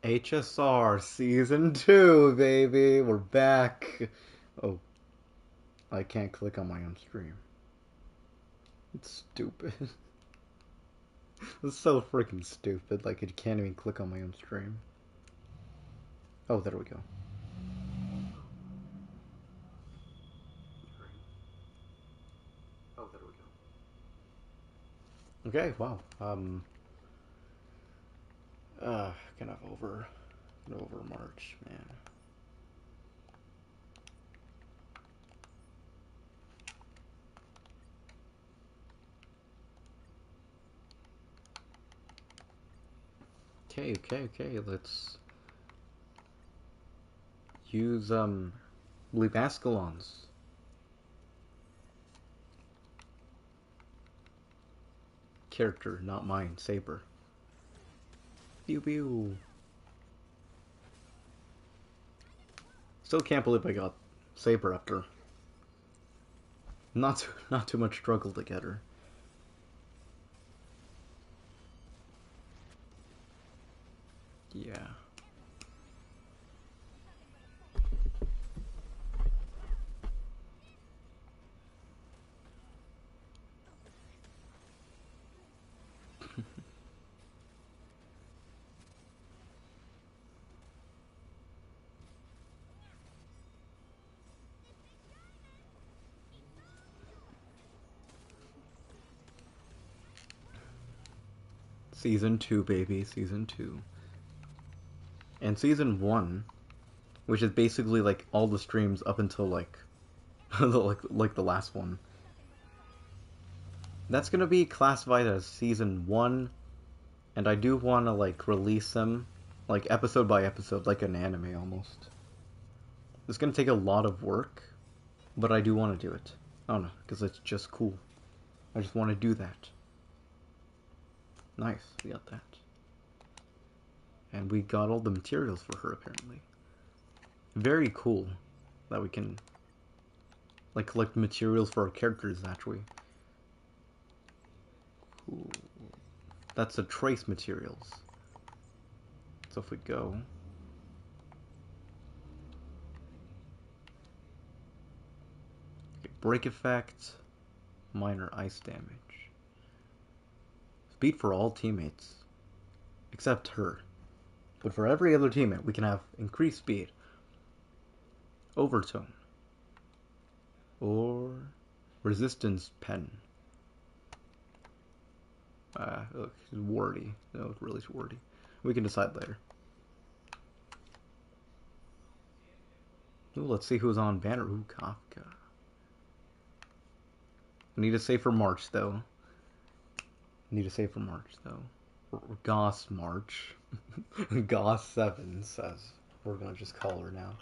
HSR Season 2, baby! We're back! Oh, I can't click on my own stream. It's stupid. It's so freaking stupid, like it can't even click on my own stream. Oh, there we go. Oh, there we go. Okay, wow. Kind of over March, man. Okay, let's use, I believe Ascalon's character, not mine, Saber. Pew pew. Still can't believe I got Saber after not too much struggle to get her. Yeah. Season 2, baby, Season 2. And Season 1, which is basically like all the streams up until like like the last one. That's gonna be classified as Season 1, and I do wanna like release them like episode by episode, like an anime almost. It's gonna take a lot of work, but I do want to do it. I don't know, because it's just cool. I just want to do that. Nice, we got that. And we got all the materials for her, apparently. Very cool that we can like collect materials for our characters, actually. Cool. That's the trace materials. So if we go... Okay, break effect, minor ice damage. Speed for all teammates, except her. But for every other teammate, we can have increased speed. Overtone. Or resistance pen. Look, it's wordy. No, it's really wordy. We can decide later. Ooh, let's see who's on banner. Ooh, Kafka. I need to save for March, though. Goss March. Goss 7 says. We're gonna just call her now.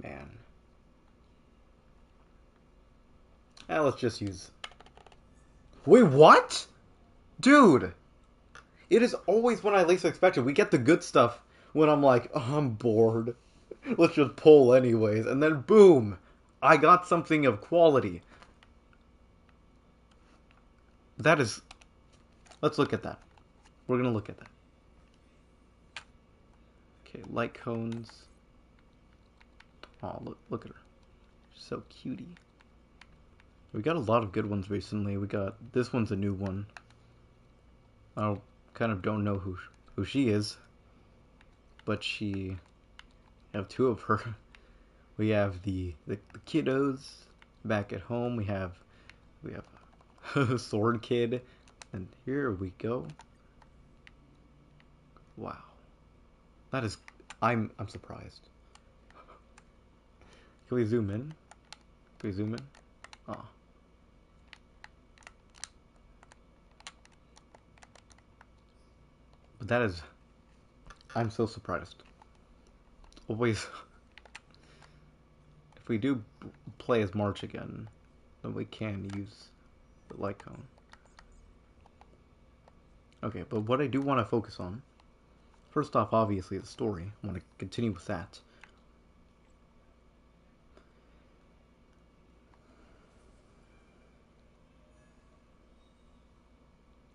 Man. Let's just use... Wait, what? Dude! It is always when I least expect it. We get the good stuff when I'm like, oh, I'm bored. Let's just pull anyways. And then boom! I got something of quality. That is... Let's look at that. We're gonna look at that. Okay, light cones. Oh, look at her. She's so cutie. We got a lot of good ones recently. We got... This one's a new one. I kind of don't know who she is. But she... I have two of her. We have the kiddos back at home. We have Sword Kid, and here we go. Wow, that is I'm surprised. Can we zoom in? Can we zoom in? Ah, oh. But that is I'm so surprised. Always, if we do play as March again, then we can use the light cone. Okay, but what I do want to focus on, first off, obviously the story. I want to continue with that.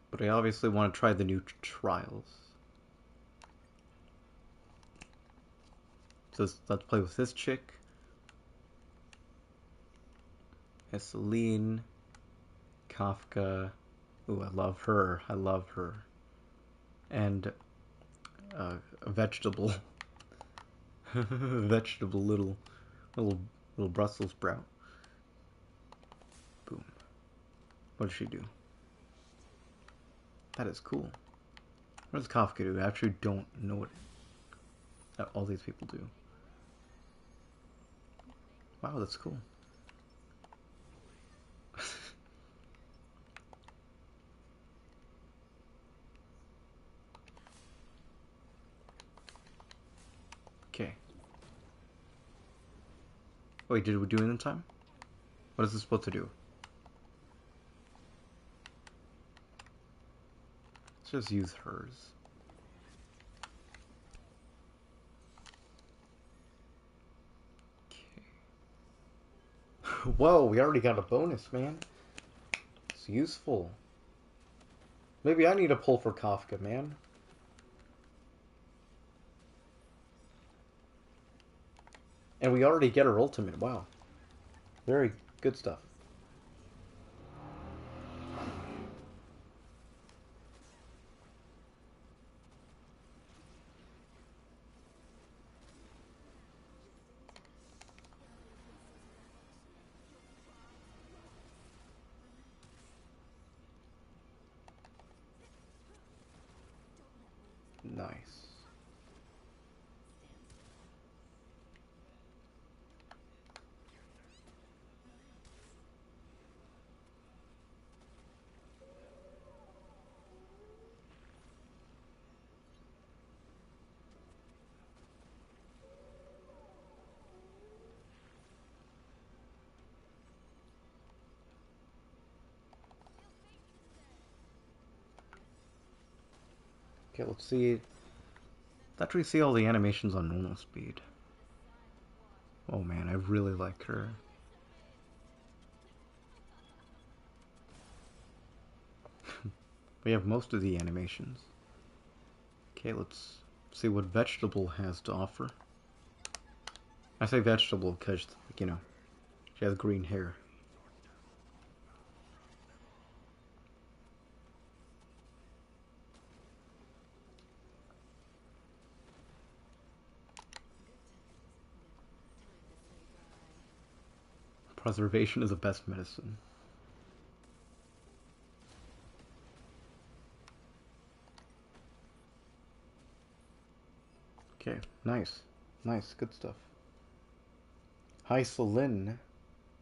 But I obviously want to try the new trials. let's play with this chick. Celine, Kafka. Ooh, I love her. I love her. And a vegetable, vegetable little Brussels sprout. Boom. What does she do? That is cool. What does Kafka do? I actually don't know what all these people do. Wow, that's cool. Okay. Wait, did we do it in time? What is this supposed to do? Let's just use hers. Okay. Whoa, we already got a bonus, man. It's useful. Maybe I need a pull for Kafka, man. And we already get her ultimate. Wow. Very good stuff. Nice. Okay, let's see. Let's actually see all the animations on normal speed. Oh man, I really like her. We have most of the animations. Okay, let's see what Vegetable has to offer. I say vegetable because, you know, she has green hair. Preservation is the best medicine. Okay, nice. Nice, good stuff. Hi Celine.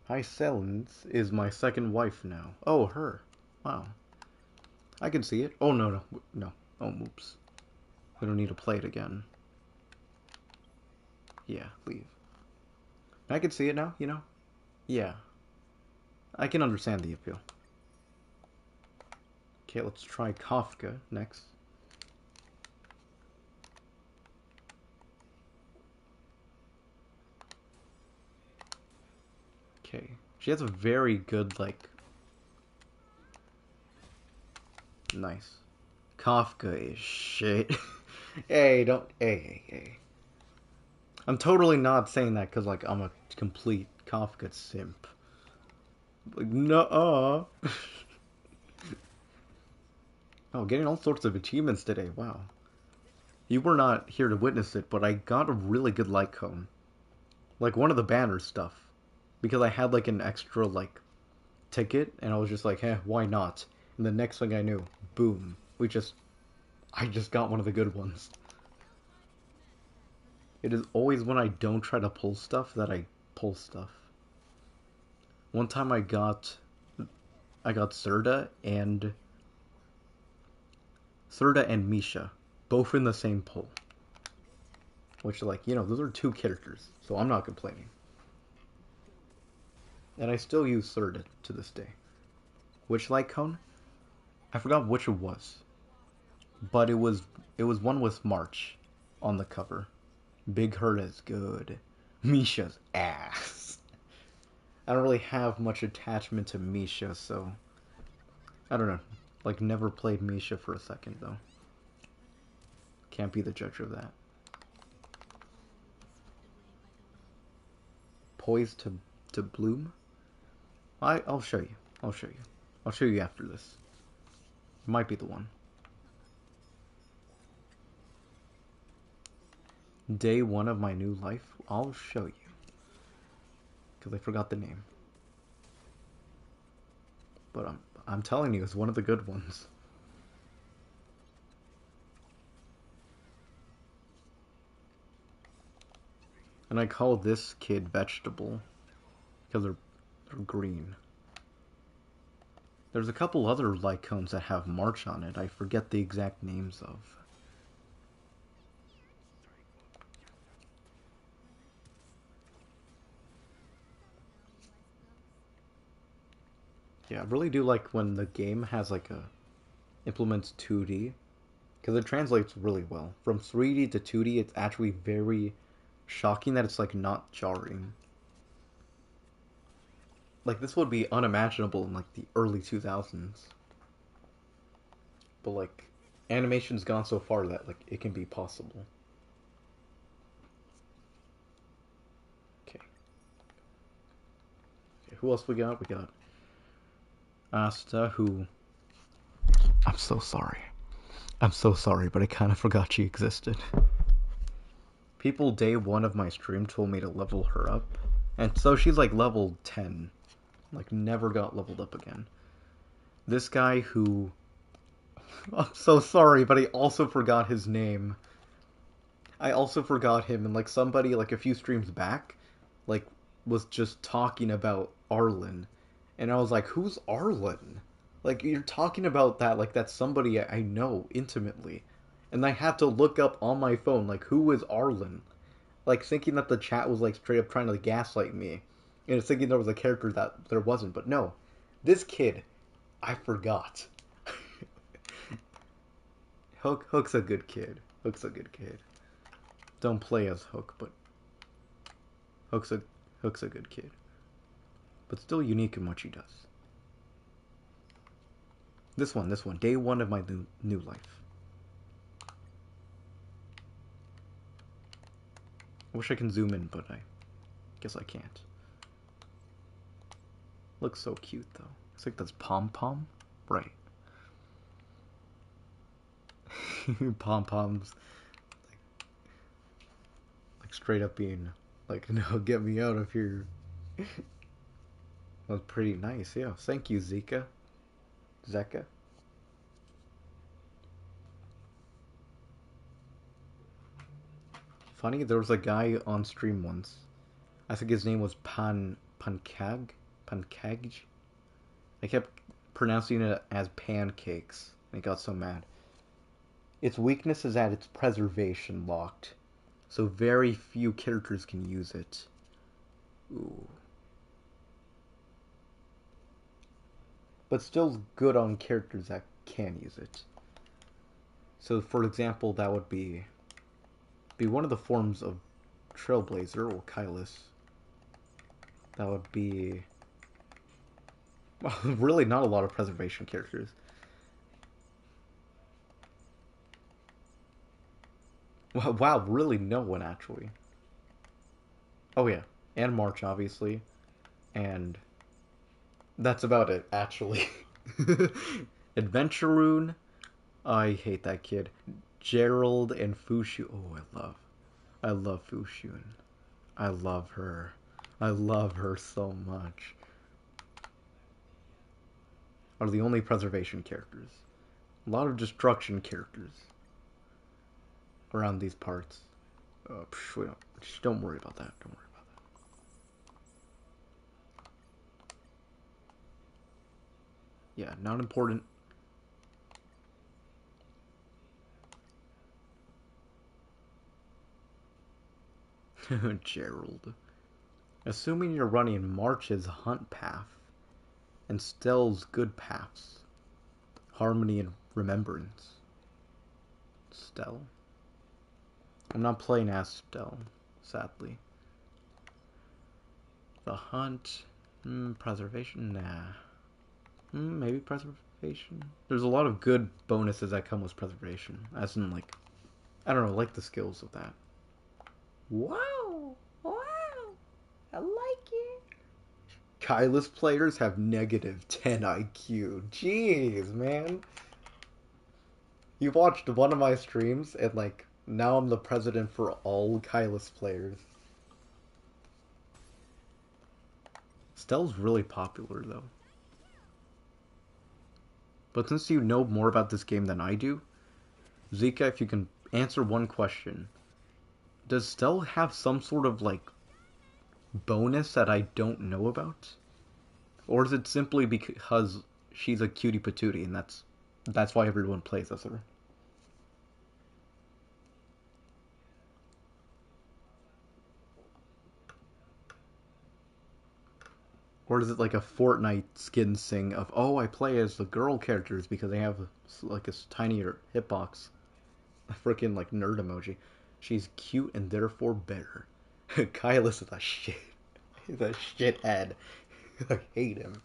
Hi Selins is my second wife now. Oh, her. Wow. I can see it. Oh, no. No. Oh, oops. We don't need to play it again. Yeah, leave. I can see it now, you know? Yeah. I can understand the appeal. Okay, let's try Kafka next. Okay. She has a very good, like... Nice. Kafka is shit. Hey, don't... Hey. I'm totally not saying that because, like, I'm a complete Kafka simp. Like, nuh-uh. Oh, getting all sorts of achievements today. Wow. You were not here to witness it, but I got a really good light cone. Like, one of the banner stuff. Because I had, like, an extra, like, ticket, and I was just like, why not? And the next thing I knew, boom. I just got one of the good ones. It is always when I don't try to pull stuff that I pull stuff. One time I got Serta and Misha, both in the same pull. Which, like, you know, those are two characters, so I'm not complaining. And I still use Serta to this day. Which light cone? I forgot which it was. But it was one with March on the cover. Big Hurt is good. Misha's ass. I don't really have much attachment to Misha, so I don't know. Like, never played Misha for a second, though. Can't be the judge of that. Poised to bloom. I'll show you. I'll show you. I'll show you after this. Might be the one. Day 1 of my new life. I'll show you. Because I forgot the name. But I'm telling you, it's one of the good ones. And I call this kid Vegetable. Because they're green. There's a couple other Lycones that have March on it. I forget the exact names of. Yeah, I really do like when the game has like implements 2D. Because it translates really well. From 3D to 2D, it's actually very shocking that it's like not jarring. Like this would be unimaginable in like the early 2000s. But like animation's gone so far that like it can be possible. Okay. Who else we got? We got Asta, who... I'm so sorry. I'm so sorry, but I kind of forgot she existed. People day 1 of my stream told me to level her up. And so she's like level 10. Like never got leveled up again. This guy who... I'm so sorry, but I also forgot his name. I also forgot him, and like somebody like a few streams back like was just talking about Arlen. And I was like, who's Arlen? Like, you're talking about that like that's somebody I know intimately. And I had to look up on my phone, like, who is Arlen? Like, thinking that the chat was, like, straight up trying to like, gaslight me. And it's thinking there was a character that there wasn't. But no. This kid, I forgot. Hook's a good kid. Hook's a good kid. Don't play as Hook, but... Hook's a good kid. But still unique in what she does. This one. Day 1 of my new life. I wish I can zoom in, but I guess I can't. Looks so cute, though. It's like that's pom-pom? Right. Pom-poms. Like straight up being like, no, get me out of here. That was pretty nice, yeah. Thank you, Zeka. Zeka. Funny, there was a guy on stream once. I think his name was Pancag? Pancage? I kept pronouncing it as pancakes. And he got so mad. Its weakness is that it's preservation locked. So very few characters can use it. Ooh. But still good on characters that can use it. So for example, that would be one of the forms of Trailblazer or Kylus. That would be... Well, really not a lot of preservation characters. Wow, really no one actually. Oh yeah, and March obviously. And that's about it, actually. Adventuroon, I hate that kid. Gerald and Fushu. Oh, I love Fushun. I love her. I love her so much. Are the only preservation characters. A lot of destruction characters around these parts. Just don't worry about that. Don't worry about that. Yeah, not important. Gerald. Assuming you're running March's Hunt Path and Stell's Good Paths. Harmony and Remembrance. Stell? I'm not playing as Stell, sadly. The Hunt... preservation? Nah. Maybe preservation? There's a lot of good bonuses that come with preservation. As in, like... I don't know, like the skills of that. Wow! Wow! I like it. Kylus players have negative 10 IQ. Jeez, man. You watched one of my streams, and like, now I'm the president for all Kylus players. Stell's really popular, though. But since you know more about this game than I do, Zika, if you can answer one question. Does Stell have some sort of, like, bonus that I don't know about? Or is it simply because she's a cutie patootie and that's why everyone plays as her? Or is it like a Fortnite skin sing of, oh, I play as the girl characters because they have like a tinier hitbox? A freaking like nerd emoji. She's cute and therefore better. Kylus is a shit. He's a shithead. I hate him.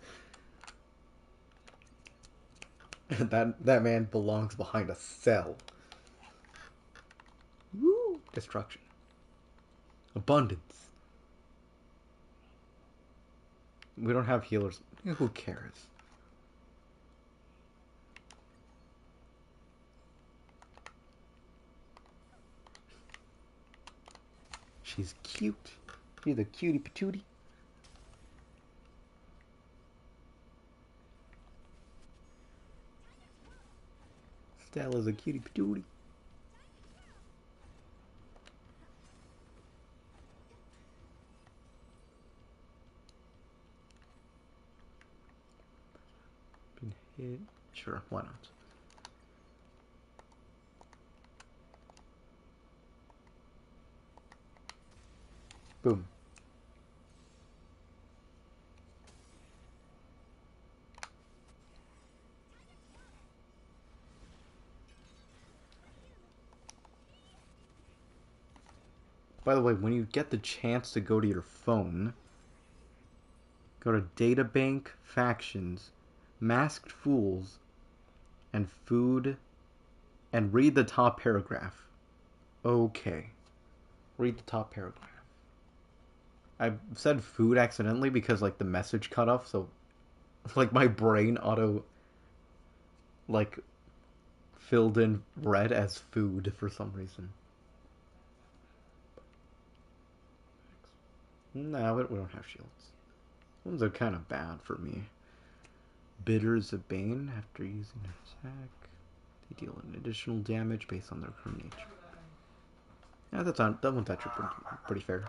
That man belongs behind a cell. Woo! Destruction. Abundance. We don't have healers. Who cares? She's cute. She's a cutie patootie. Stella's a cutie patootie. Been hit. Sure, why not? Boom. By the way, when you get the chance to go to your phone, go to Databank, Factions, Masked Fools, and Food, and read the top paragraph. Okay. Read the top paragraph. I said food accidentally because like the message cut off, so like my brain auto like filled in red as food for some reason. No, we don't have shields. Those are kind of bad for me. Bitters of Bane. After using an attack, they deal an additional damage based on their current nature. Yeah, that one's actually pretty fair.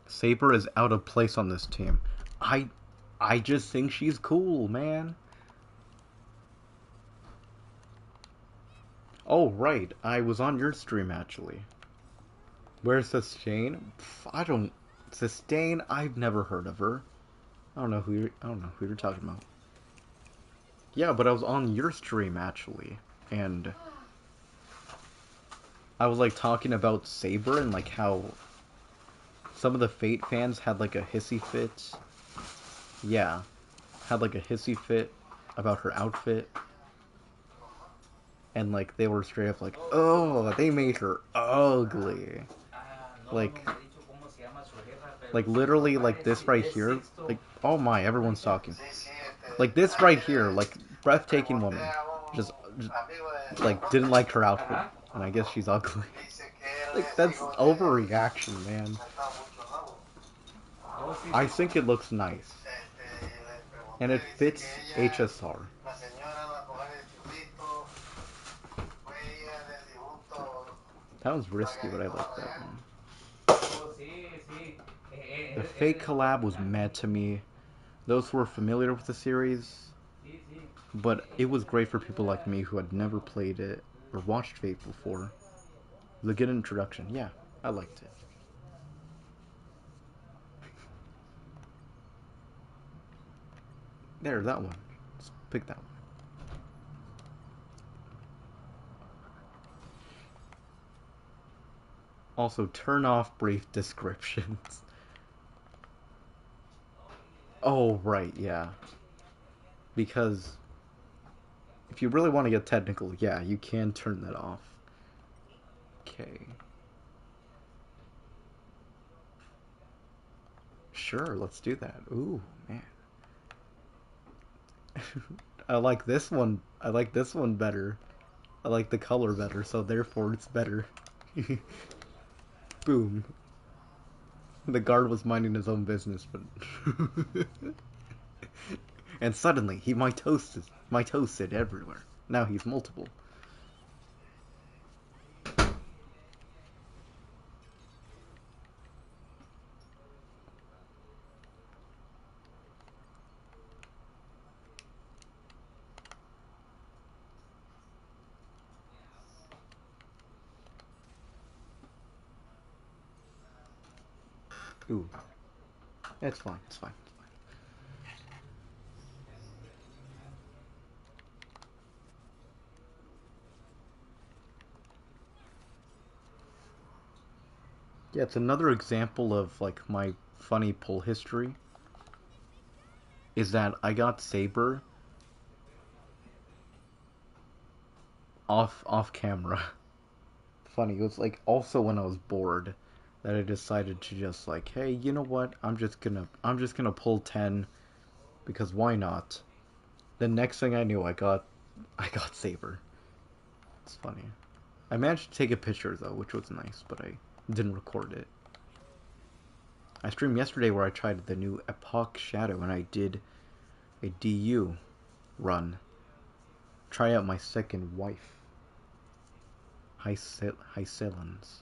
Saber is out of place on this team. I I just think she's cool, man. Oh, right. I was on your stream, actually. Where's Sustain? I don't... Sustain? I've never heard of her. I don't know who you're talking about. Yeah, but I was on your stream, actually. And I was, like, talking about Saber and, like, how some of the Fate fans had, like, a hissy fit. Yeah. Had, like, a hissy fit about her outfit. And like they were straight up like, oh, they made her ugly. Like, like literally like this right here. Like, oh my, everyone's talking. Like this right here, like breathtaking woman, just like didn't like her outfit, and I guess she's ugly. Like that's overreaction, man. I think it looks nice, and it fits HSR. That was risky, but I like that one. The fake collab was mad to me. Those who are familiar with the series, but it was great for people like me who had never played it. or watched Fate before. It was a good introduction. Yeah, I liked it. There, that one. Just pick that one. Also, turn off brief descriptions. Oh, right, yeah. Because if you really want to get technical, yeah, you can turn that off. Okay. Sure, let's do that. Ooh, man. I like this one. I like this one better. I like the color better, so therefore it's better. Boom. The guard was minding his own business, but and suddenly he mitosid everywhere. Now he's multiple. Ooh, it's fine. It's fine. It's fine. Yeah, it's another example of like my funny pull history. Is that I got Saber off camera. Funny, it was like also when I was bored that I decided to just like, hey, you know what? I'm just gonna pull 10 because why not? The next thing I knew, I got Saber. It's funny. I managed to take a picture though, which was nice, but I didn't record it. I streamed yesterday where I tried the new Epoch Shadow and I did a DU run. Try out my second wife, Hycelans.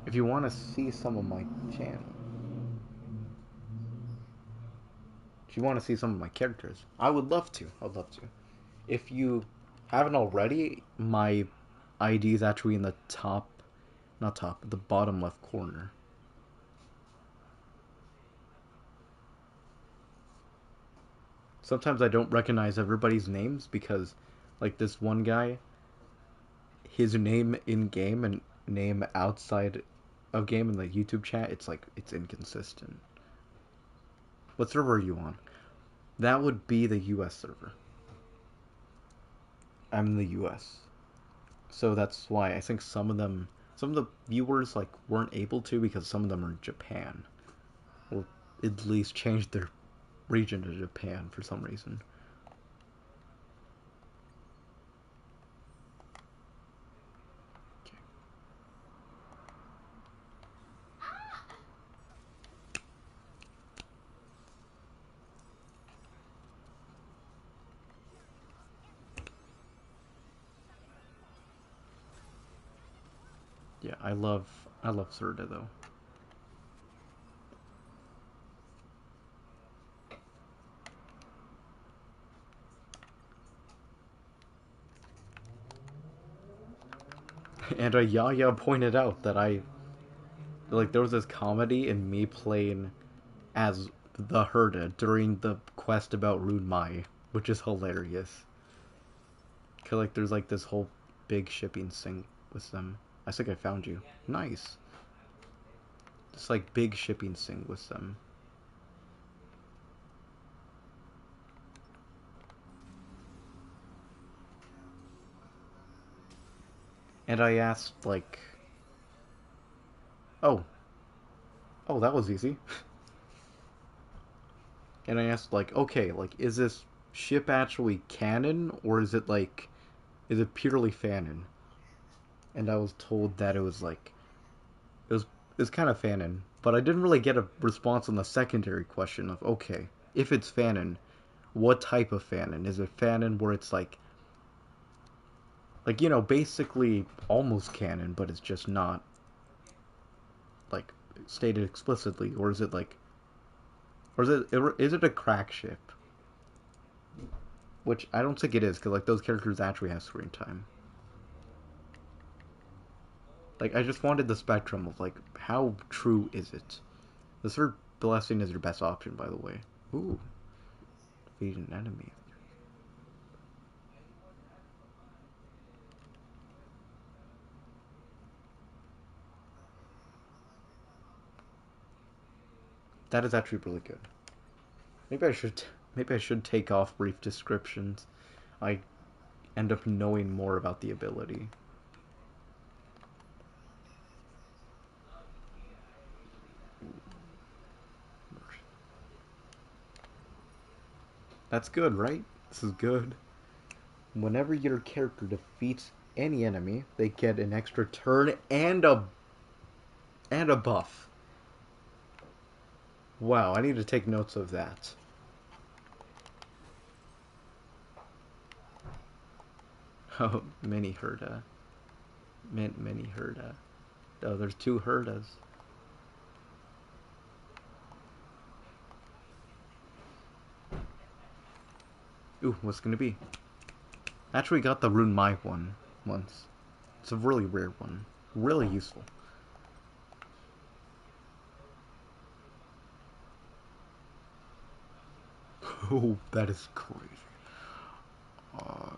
If you want to see some of my channel, if you want to see some of my characters, I would love to. I'd love to. If you haven't already, my ID is actually in the top, not top, the bottom left corner. Sometimes I don't recognize everybody's names because, like this one guy, his name in game and name outside of game in the YouTube chat, it's like it's inconsistent. What server are you on? That would be the US server. I'm in the US. So that's why I think some of the viewers like weren't able to because some of them are in Japan. Or at least changed their region to Japan for some reason. Okay. Yeah, I love Serta though. And Yaya pointed out that there was this comedy in me playing as the Herda during the quest about Rune Mai, which is hilarious. Cause like there's like this whole big shipping thing with them. I think I found you. Nice. This like big shipping thing with them. And I asked like, oh, oh, that was easy. And I asked like, okay, like, is this ship actually canon or is it purely fanon? And I was told that it was like, it was kind of fanon, but I didn't really get a response on the secondary question of, okay, if it's fanon, what type of fanon? Is it fanon where it's like, you know, basically almost canon, but it's just not like stated explicitly, or is it like, or is it a crack ship? Which I don't think it is, because like those characters actually have screen time. Like I just wanted the spectrum of like how true is it? The third blessing is your best option, by the way. Ooh, defeat an enemy. That is actually really good. Maybe I should maybe I should take off brief descriptions. I end up knowing more about the ability. That's good, right? This is good. Whenever your character defeats any enemy, they get an extra turn and a buff. Wow, I need to take notes of that. Oh, mini Herda. Mini Herda. Oh, there's two Herdas. Ooh, what's gonna be? Actually got the Rune Mai one once. It's a really rare one. Really useful. Oh, that is crazy. Uh,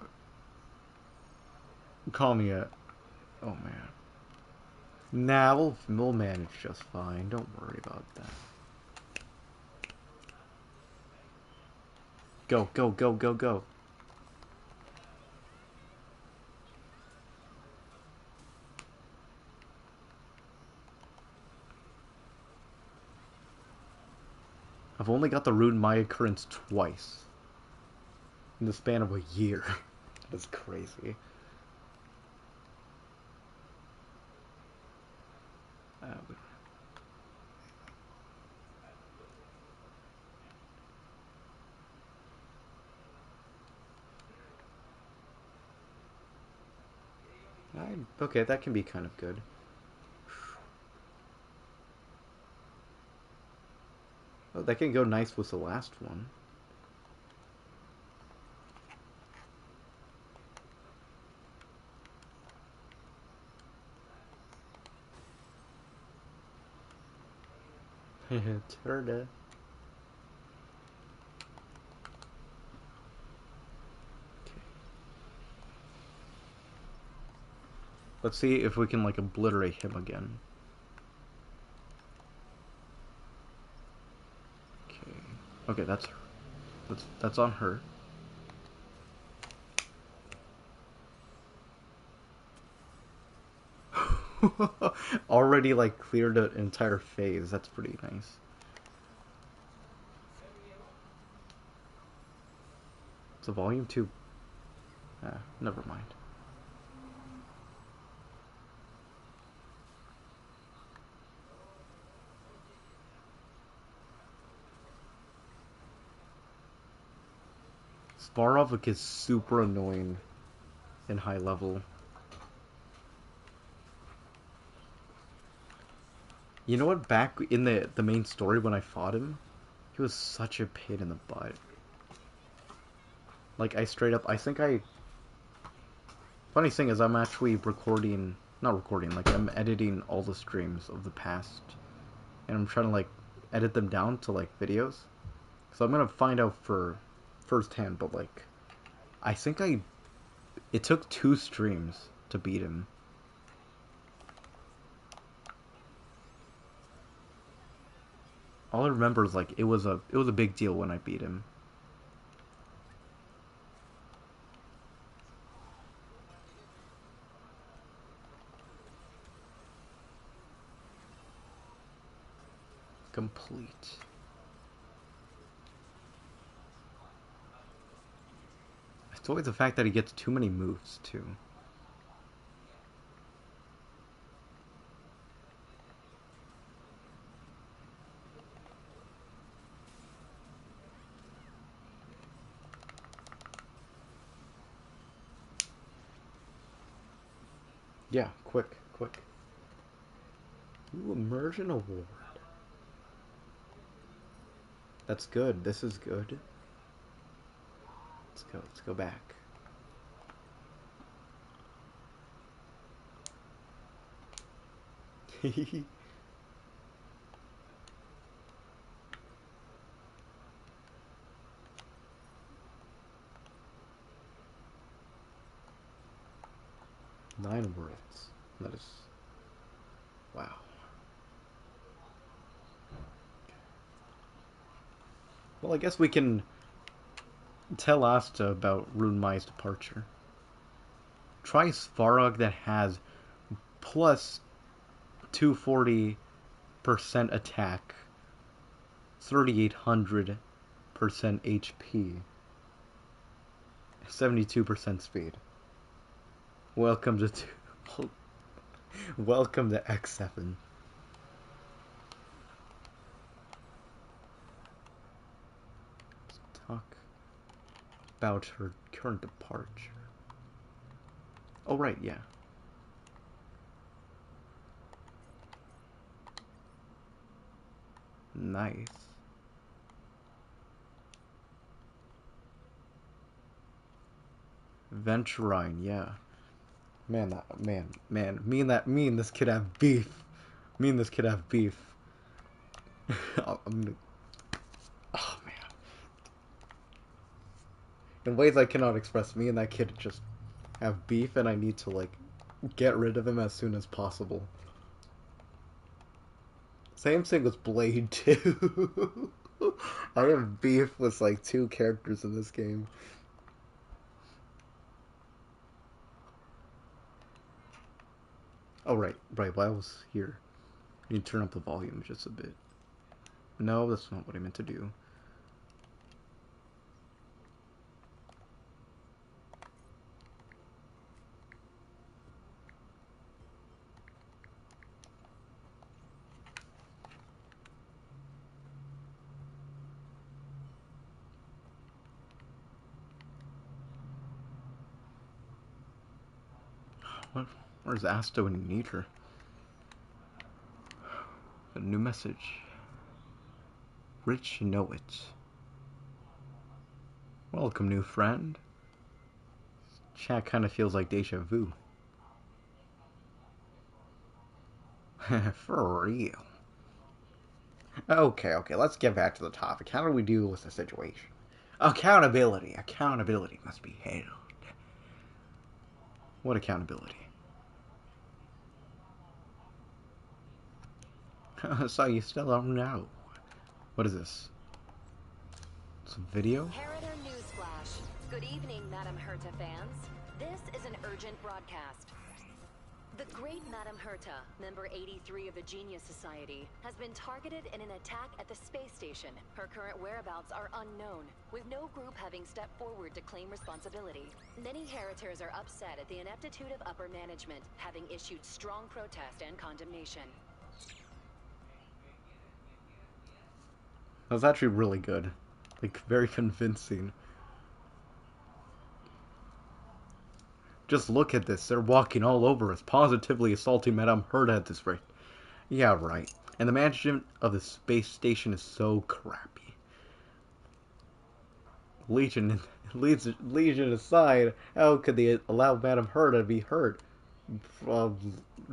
call me a... Oh, man. Nah, we'll manage just fine. Don't worry about that. Go, go, go, go, go. I've only got the Rune Mai occurrence twice. In the span of a year. That's crazy. Uh, okay, that can be kind of good. Oh, that can go nice with the last one. Turda. Let's see if we can like obliterate him again. Okay. Okay, that's on her. Already like cleared an entire phase. That's pretty nice. It's a volume 2. Ah, never mind. Svarovik is super annoying in high level. You know what? Back in the main story when I fought him, he was such a pain in the butt. Like I straight up, I think I. Funny thing is, I'm actually recording, not recording, like I'm editing all the streams of the past, and I'm trying to like edit them down to like videos. So I'm gonna find out for firsthand, but like, I think it took 2 streams to beat him. All I remember is like it was a big deal when I beat him. Complete. It's always the fact that he gets too many moves too. Yeah, quick, quick. Ooh, immersion award. That's good. This is good. Let's go. Let's go back. Nine worlds. That is... Wow. Well, I guess we can tell Asta about Rune Mai's departure. Try Svarog that has plus 240% attack, 3800% HP, 72% speed. Welcome to welcome to X7. Let's talk about her current departure. Oh right, yeah. Nice. Venturine, yeah. Man, me and this kid have beef. Me and this kid have beef. Oh man. In ways I cannot express, me and that kid just have beef, and I need to, like, get rid of him as soon as possible. Same thing with Blade, too. I have beef with, like, 2 characters in this game. Oh, right, while I was here. I need to turn up the volume just a bit. No, that's not what I meant to do. What? Where's Asta when you need her? A new message. Rich know it. Welcome, new friend. Chat kind of feels like deja vu. For real. Okay, let's get back to the topic. How do we deal with the situation? Accountability. Accountability must be held. What accountability? So you still don't know. What is this? Some video? Heritor Newsflash. Good evening, Madame Herta fans. This is an urgent broadcast. The great Madame Herta, member 83 of the Genius Society, has been targeted in an attack at the space station. Her current whereabouts are unknown, with no group having stepped forward to claim responsibility. Many Heritors are upset at the ineptitude of upper management, having issued strong protest and condemnation. That was actually really good. Like, very convincing. Just look at this. They're walking all over us, positively assaulting Madame Herta at this rate. Yeah, right. And the management of the space station is so crappy. Legion aside, how could they allow Madame Herta to be hurt?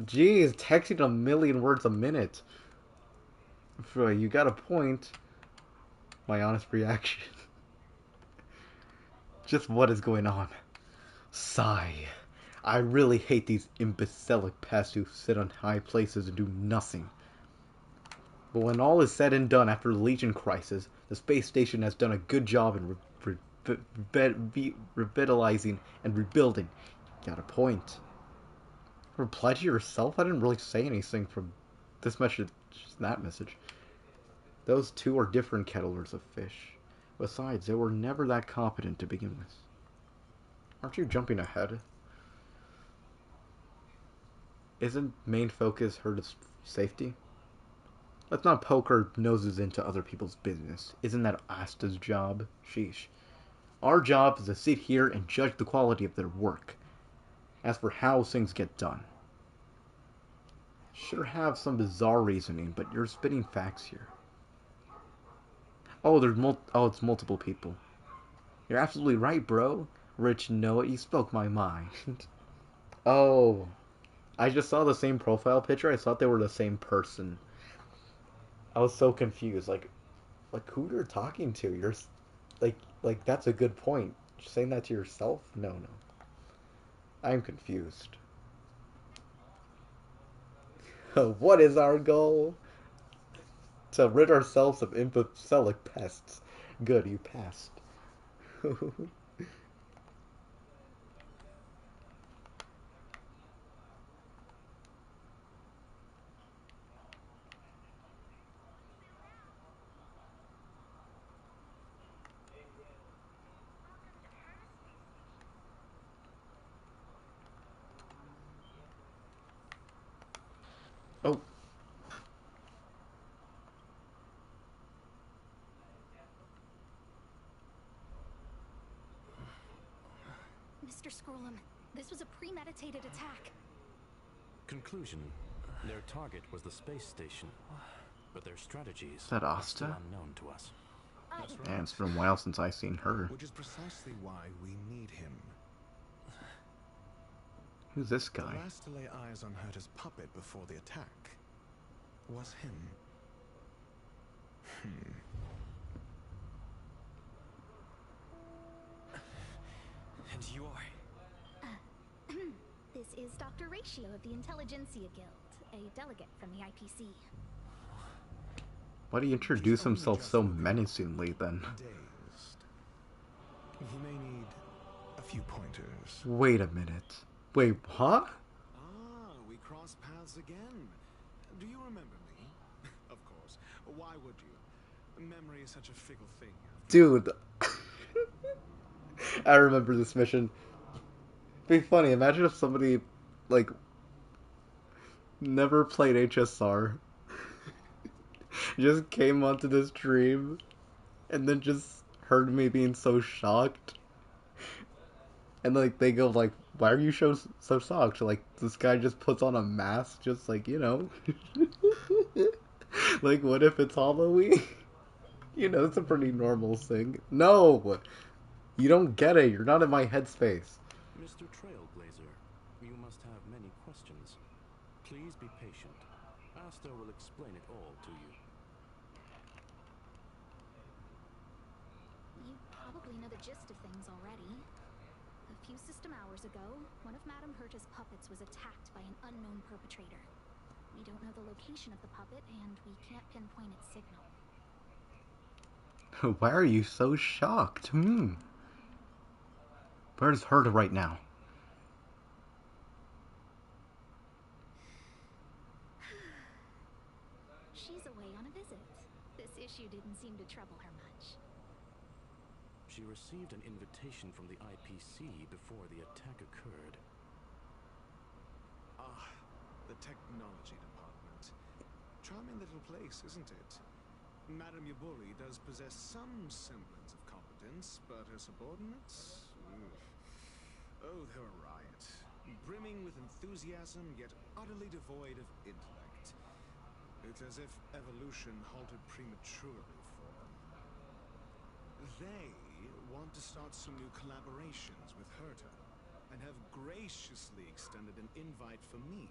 Geez, texting 1,000,000 words a minute. You got a point. My honest reaction. Just what is going on? Sigh. I really hate these imbecilic pests who sit on high places and do nothing. But when all is said and done after the Legion crisis, the space station has done a good job in revitalizing and rebuilding. Got a point. Reply to yourself? I didn't really say anything from this message to that message. Those two are different kettlers of fish. Besides, they were never that competent to begin with. Aren't you jumping ahead? Isn't main focus Herta's safety? Let's not poke our noses into other people's business. Isn't that Asta's job? Sheesh. Our job is to sit here and judge the quality of their work. As for how things get done, Sure have some bizarre reasoning, but you're spitting facts here. Oh, it's multiple people. You're absolutely right, bro. Rich Noah, you spoke my mind. Oh, I just saw the same profile picture. I thought they were the same person. I was so confused. Like who you're talking to? Like that's a good point. You're saying that to yourself? No, no. I'm confused. What is our goal? To rid ourselves of imbecilic pests. Good, you passed. Oh, Mr. Scrollum, this was a premeditated attack. Conclusion: their target was the space station, but their strategies is that are still Asta? unknown to us. That's right. And it's been a while since I've seen her. Which is precisely why we need him. Who's this guy? The last to lay eyes on Herta's puppet before the attack was him. And you are? This is Dr. Ratio of the Intelligentsia Guild, a delegate from the IPC. Why do you introduce himself so menacingly then? Dazed. He may need a few pointers. Wait a minute. Wait, huh? Ah, we cross paths again. Do you remember me? Of course. Why would you? Memory is such a fickle thing. Dude. I remember this mission. It'd be funny, imagine if somebody, like, never played HSR, just came onto this stream, and then just heard me being so shocked. And, like, they go, like, why are you so shocked? Like, this guy just puts on a mask, just, like, you know. Like, what if it's Halloween? You know, it's a pretty normal thing. No! You don't get it. You're not in my headspace. Mr. Trailblazer, you must have many questions. Please be patient. Asta will explain it all to you. You probably know the gist of things already. A few system hours ago, one of Madame Herta's puppets was attacked by an unknown perpetrator. We don't know the location of the puppet, and we can't pinpoint its signal. Why are you so shocked? Where's Herta right now? She's away on a visit. This issue didn't seem to trouble her much. She received an invitation from the IPC before the attack occurred. Ah, the technology department. Charming little place, isn't it? Madame Yaburi does possess some semblance of competence, but her subordinates? Oh, they're a riot. Brimming with enthusiasm, yet utterly devoid of intellect. It's as if evolution halted prematurely for them. They want to start some new collaborations with Herta, and have graciously extended an invite for me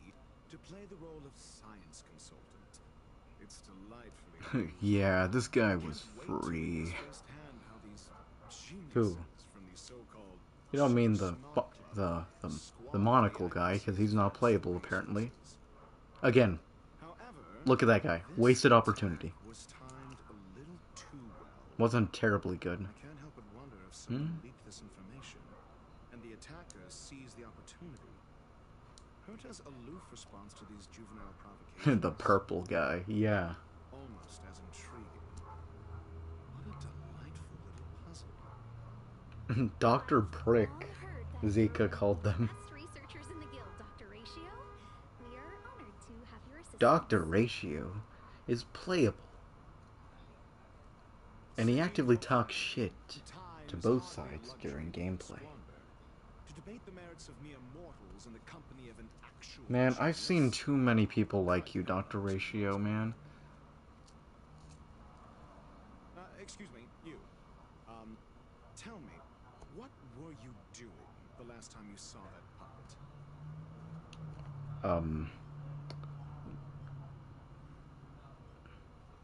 to play the role of science consultant. It's delightfully Yeah, this guy was free. Who? You don't mean the monocle guy, because he's not playable apparently. Again, look at that guy. Wasted opportunity. Wasn't terribly good. I can't help but wonder if someone leaked this information, and the attacker seized the opportunity. Herta's aloof response to these juvenile provocations. The purple guy, yeah. Almost as intriguing. What a delightful little puzzle. Dr. Prick, Zika called them. Best researchers in the guild, Dr. Ratio. We are honored to have your assistance. Dr. Ratio is playable. And he actively talks shit to both sides during gameplay. debate the merits of mere mortals in the company of an actual Man, I've seen genius. too many people like you, Dr. Ratio, man. Excuse me, you. Tell me, what were you doing the last time you saw that puppet?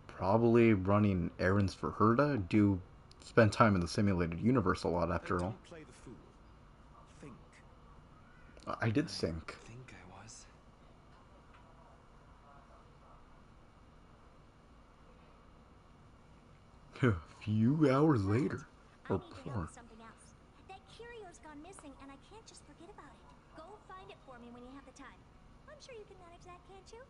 Probably running errands for Herda. Do spend time in the simulated universe a lot, after all. Don't play the fool. Think. I did think. I think I was. A few hours later. I Or need your help before. with something else. That curio's gone missing, and I can't just forget about it. Go find it for me when you have the time. I'm sure you can manage that, can't you?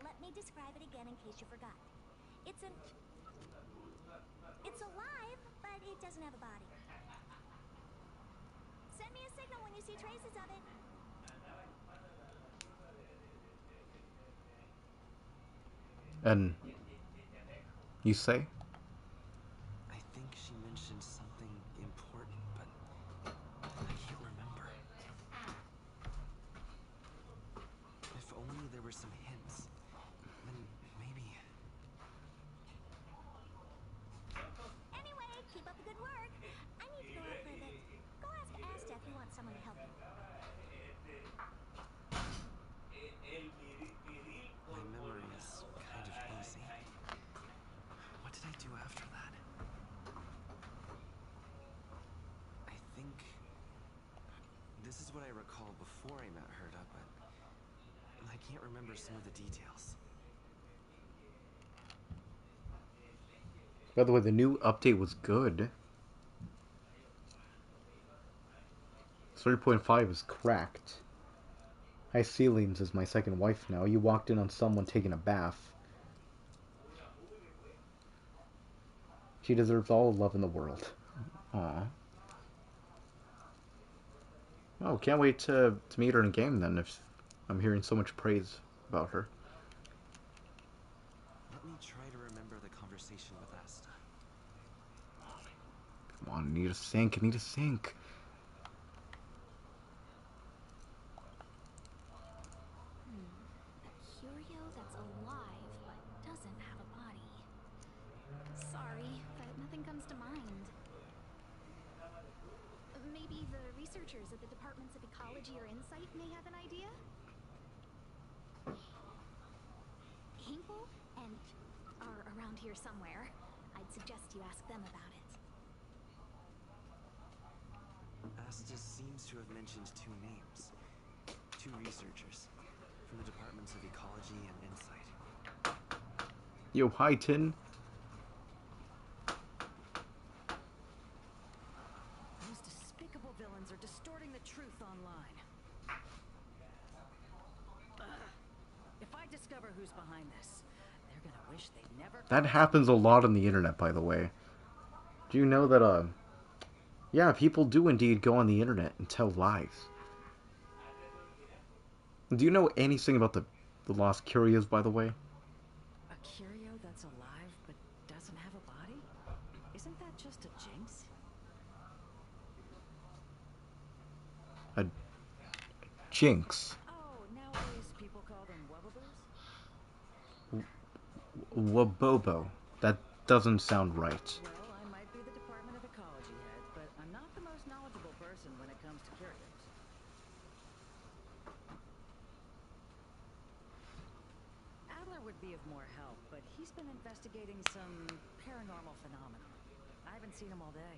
Let me describe it again in case you forgot. It's alive, but it doesn't have a body. Send me a signal when you see traces of it. And you say? I think she mentioned something important, but I can't remember. If only there were some hints, then maybe. Anyway, keep up the good work. I need to go out for a bit. Go ask Asta if you want someone to help you. My memory is kind of hazy. What did I do after that? I think this is what I recall before I met Herda, but I can't remember some of the details. By the way, the new update was good. 3.5 is cracked. High Ceilings is my second wife now. You walked in on someone taking a bath. She deserves all the love in the world. Aw. Oh, can't wait to meet her in game then, if I'm hearing so much praise about her. Let me try to remember the conversation with Asta. Come on, I need a sink, I need a sink. A curio that's alive but doesn't have a body. Sorry, but nothing comes to mind. Maybe the researchers at the Departments of Ecology or Insight may have an idea? Hinkle and are around here somewhere. I'd suggest you ask them about it. Asta seems to have mentioned two names. Two researchers from the Departments of Ecology and Insight. Yo, hi, Tin. Those despicable villains are distorting the truth online. If I discover who's behind this, they're gonna wish they'd never... That happens a lot on the internet, by the way. Do you know that, yeah, people do indeed go on the internet and tell lies. Do you know anything about the Lost Curios, by the way? A curio that's alive but doesn't have a body? Isn't that just a jinx? A jinx. Oh, nowadays people call them wubbaboos? Wabobo. That doesn't sound right. Well, I might be the Department of Ecology head, but I'm not the most knowledgeable person when it comes to curios. Adler would be of more help, but he's been investigating some paranormal phenomena. I haven't seen him all day.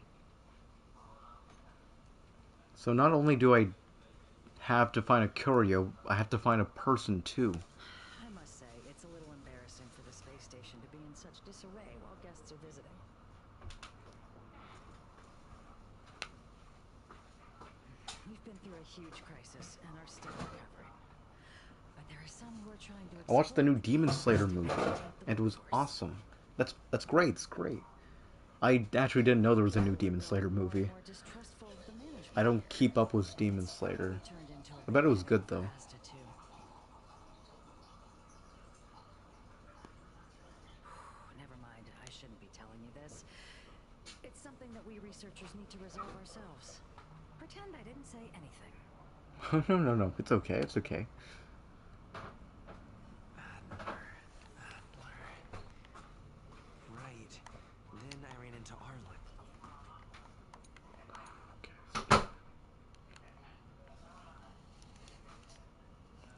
So not only do I have to find a curio, I have to find a person too. I must say, it's a little embarrassing for the space station to be in such disarray while guests are visiting. We've been through a huge crisis and are still recovering. But there are some who are trying to... I watched the new Demon Slayer movie, and it was awesome. That's great. It's great. I actually didn't know there was a new Demon Slayer movie. I don't keep up with Demon Slayer. I bet it was good though. Never mind, I shouldn't be telling you this. It's something that we researchers need to resolve ourselves. Pretend I didn't say anything. No, no, no. It's okay. It's okay. Adler. Right. Then I ran into Arlen.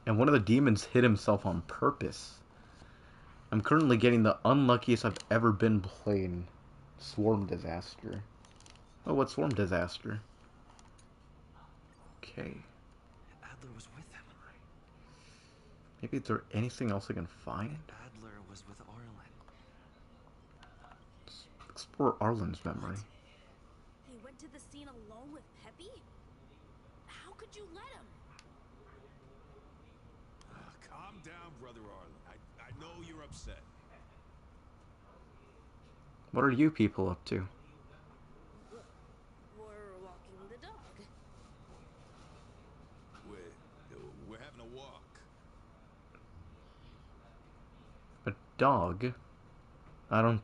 And one of the demons hit himself on purpose. I'm currently getting the unluckiest I've ever been playing Swarm Disaster. Oh, what Swarm Disaster? Okay. Adler was with him. Maybe is there anything else I can find? Adler was with Arlen. Explore Arlen's memory. He went to the scene alone with Peppy? How could you let him? Calm down, Brother Arlen. I know you're upset. What are you people up to? We're walking the dog. We're having a walk. A dog? I don't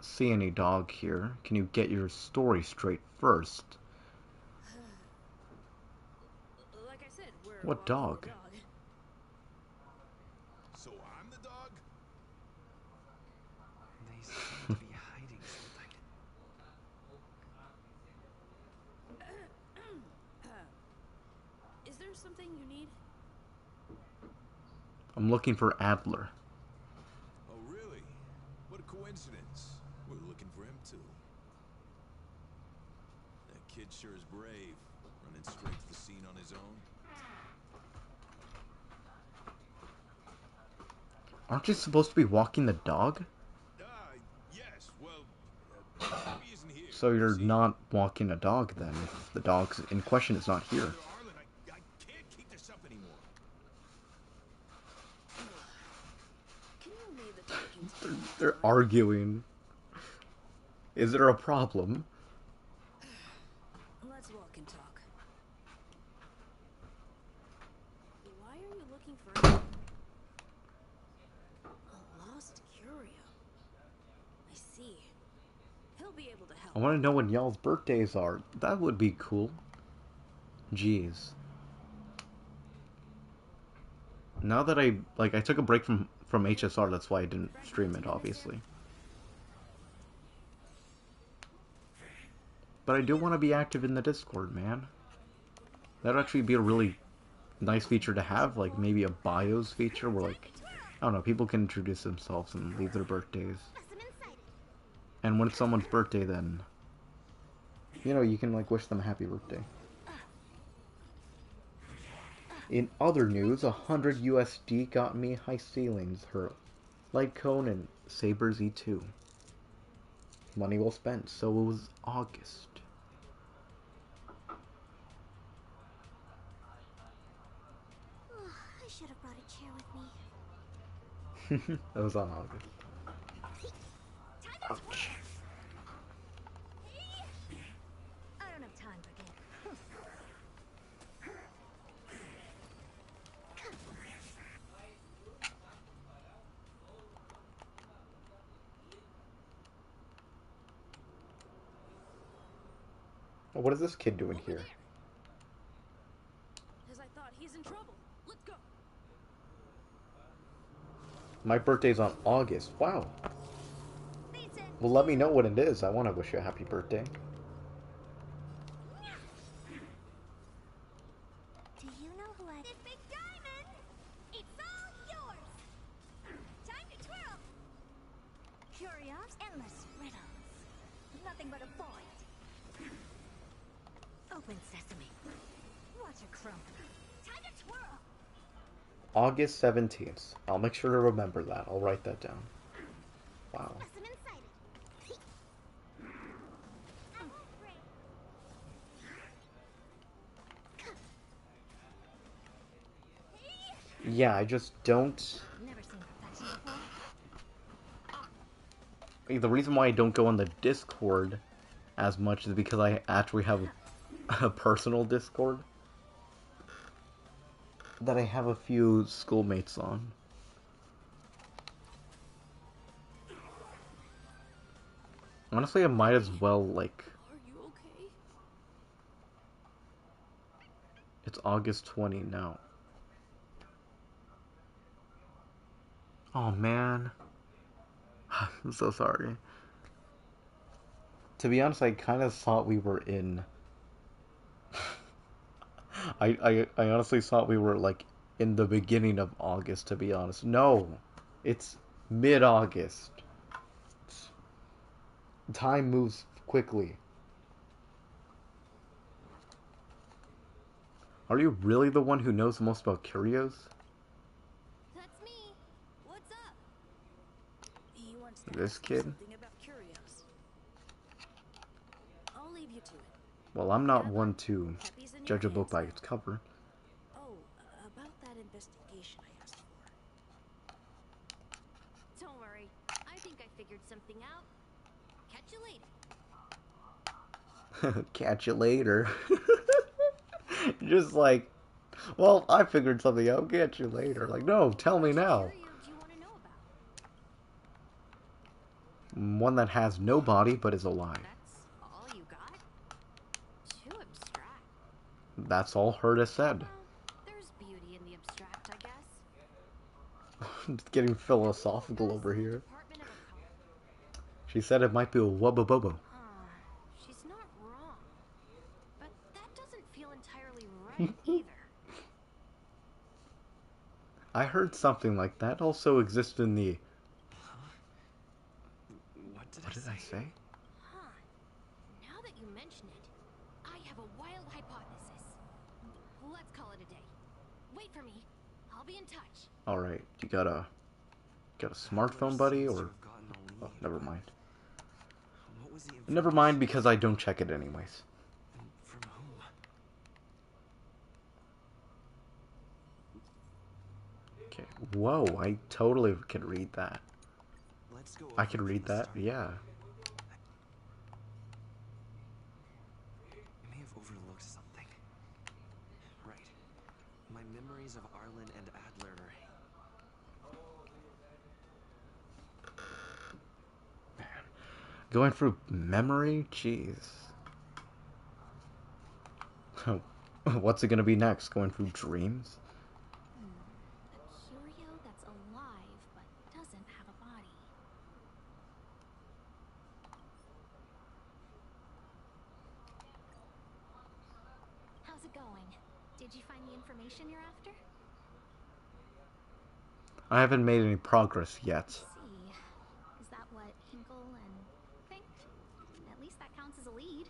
see any dog here. Can you get your story straight first? Like I said, we're What walking dog? the dog. So I'm the dog? They seem to be hiding something. Is there something you need? I'm looking for Adler. Oh, really? What a coincidence. We're looking for him, too. That kid sure is brave, running straight to the scene on his own. Aren't you supposed to be walking the dog? Yes, well, Peppy isn't here. So you're is he? not walking a dog then, if the dog in question is not here. Brother Arlen, I can't keep this up anymore. Can you leave the talking to They're arguing. Is there a problem? Let's walk and talk. Why are you looking for him? A lost curio. I see. He'll be able to help. I want to know when y'all's birthdays are. That would be cool. Jeez. Now that I took a break from HSR, that's why I didn't stream it, obviously. But I do want to be active in the Discord, man. That'd actually be a really nice feature to have, like maybe a bios feature where, like, I don't know, people can introduce themselves and leave their birthdays. And when it's someone's birthday, then, you know, you can, like, wish them a happy birthday. In other news, 100 USD got me high ceilings, her light cone, and Saber Z2. Money well spent, so it was August. I should have brought a chair with me. That was on August. Ouch. I don't have time for that. What is this kid doing here? As I thought, he's in trouble. Let's go. My birthday's on August. Wow. Well, let me know what it is. I want to wish you a happy birthday. Do you know who I... This big diamond! It's all yours! Time to twirl! Curios, endless riddles. Nothing but a void. Open sesame. Watch a crumb. Time to twirl! August 17th. I'll make sure to remember that. I'll write that down. Wow. Specimen sighted. I won't break. Yeah, I just don't... Never seen perfection before. The reason why I don't go on the Discord as much is because I actually have a personal Discord that I have a few schoolmates on. Honestly, I might as well, like... Are you okay? It's August 20 now. Oh, man. I'm so sorry. To be honest, I kind of thought we were in... I honestly thought we were, like, in the beginning of August, to be honest. No! It's mid-August. Time moves quickly. Are you really the one who knows the most about curios? That's me. What's up? You want to This ask me kid? something about curios. I'll leave you to it. Well, I'm not one to Peppy's in your judge a book hands by now. its cover. Oh, about that investigation I asked for. Don't worry. I think I figured something out. Catch you later. Catch you later. Just like, well, I figured something out. Catch you later. Like, no, tell me now. Curio do you want to know about? One that has no body but is alive. That's all you got? Too abstract. That's all Herta said. Well, there's beauty in the abstract, I guess. It's getting philosophical That's over the here. Department of Occult. She said it might be a wubba bubba. She's not wrong. But that doesn't feel entirely right either. I heard something like that also exists in the... What did What did I say? Huh. Now that you mention it, I have a wild hypothesis. Let's call it a day. Wait for me. I'll be in touch. Alright, you got a smartphone, buddy, or... Oh, never mind. What was the Never mind, because I don't check it anyways. From whom? Okay, whoa, I totally could read that. Let's go I over could from read the that, start. yeah. I may have overlooked something. Right. My memories of Arlen and Adler are... Going through memory? Jeez. What's it gonna be next? Going through dreams? A curio that's alive but doesn't have a body. How's it going? Did you find the information you're after? I haven't made any progress yet. See. Is that what Hinkle and think? At least that counts as a lead.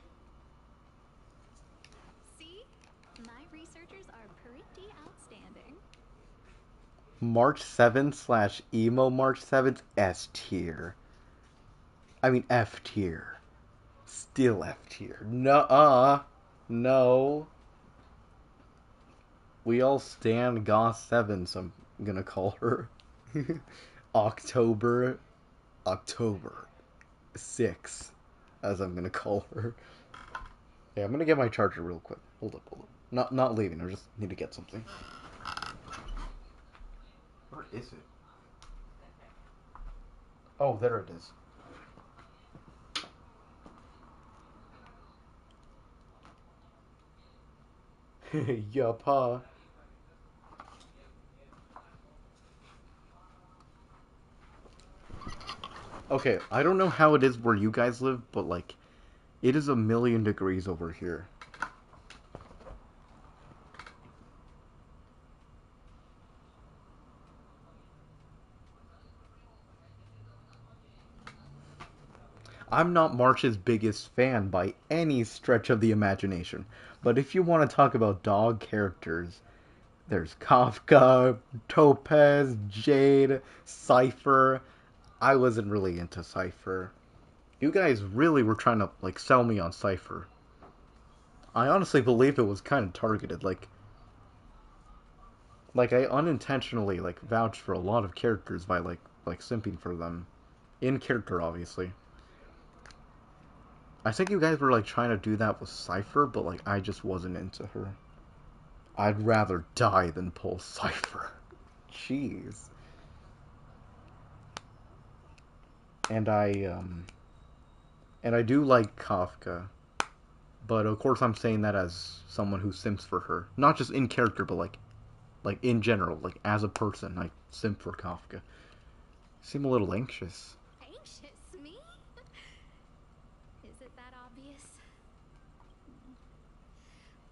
See? My researchers are pretty outstanding. March 7th / emo March 7th, S tier. I mean F tier. Still F tier. Nuh-uh. No. We all stand Goth 7, so I'm gonna call her. October 6, as I'm gonna call her. Yeah, I'm gonna get my charger real quick. Hold up. Not leaving, I just need to get something. Where is it? Oh, there it is. Yup. Okay, I don't know how it is where you guys live, but like, it is 1,000,000 degrees over here. I'm not March's biggest fan by any stretch of the imagination, but if you want to talk about dog characters, there's Kafka, Topaz, Jade, Cypher. I wasn't really into Cypher. You guys really were trying to like sell me on Cypher. I honestly believe it was kind of targeted, like I unintentionally like vouched for a lot of characters by like simping for them. In character, obviously. I think you guys were like trying to do that with Cypher, but like I just wasn't into her. I'd rather die than pull Cypher. Jeez. And And I do like Kafka, but of course I'm saying that as someone who simps for her. Not just in character, but like in general, like as a person, I simp for Kafka. Seem a little anxious. Anxious? Me? Is it that obvious?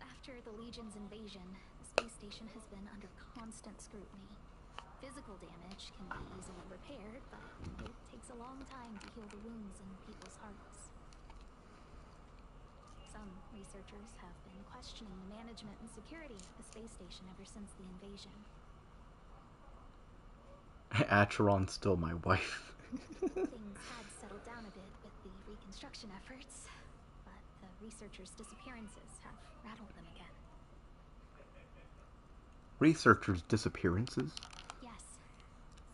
After the Legion's invasion, the space station has been under constant scrutiny. Physical damage can be easily repaired, but it takes a long time to heal the wounds in people's hearts. Some researchers have been questioning the management and security of the space station ever since the invasion. Acheron's still my wife. Things had settled down a bit with the reconstruction efforts, but the researchers' disappearances have rattled them again. Researchers' disappearances? Yes.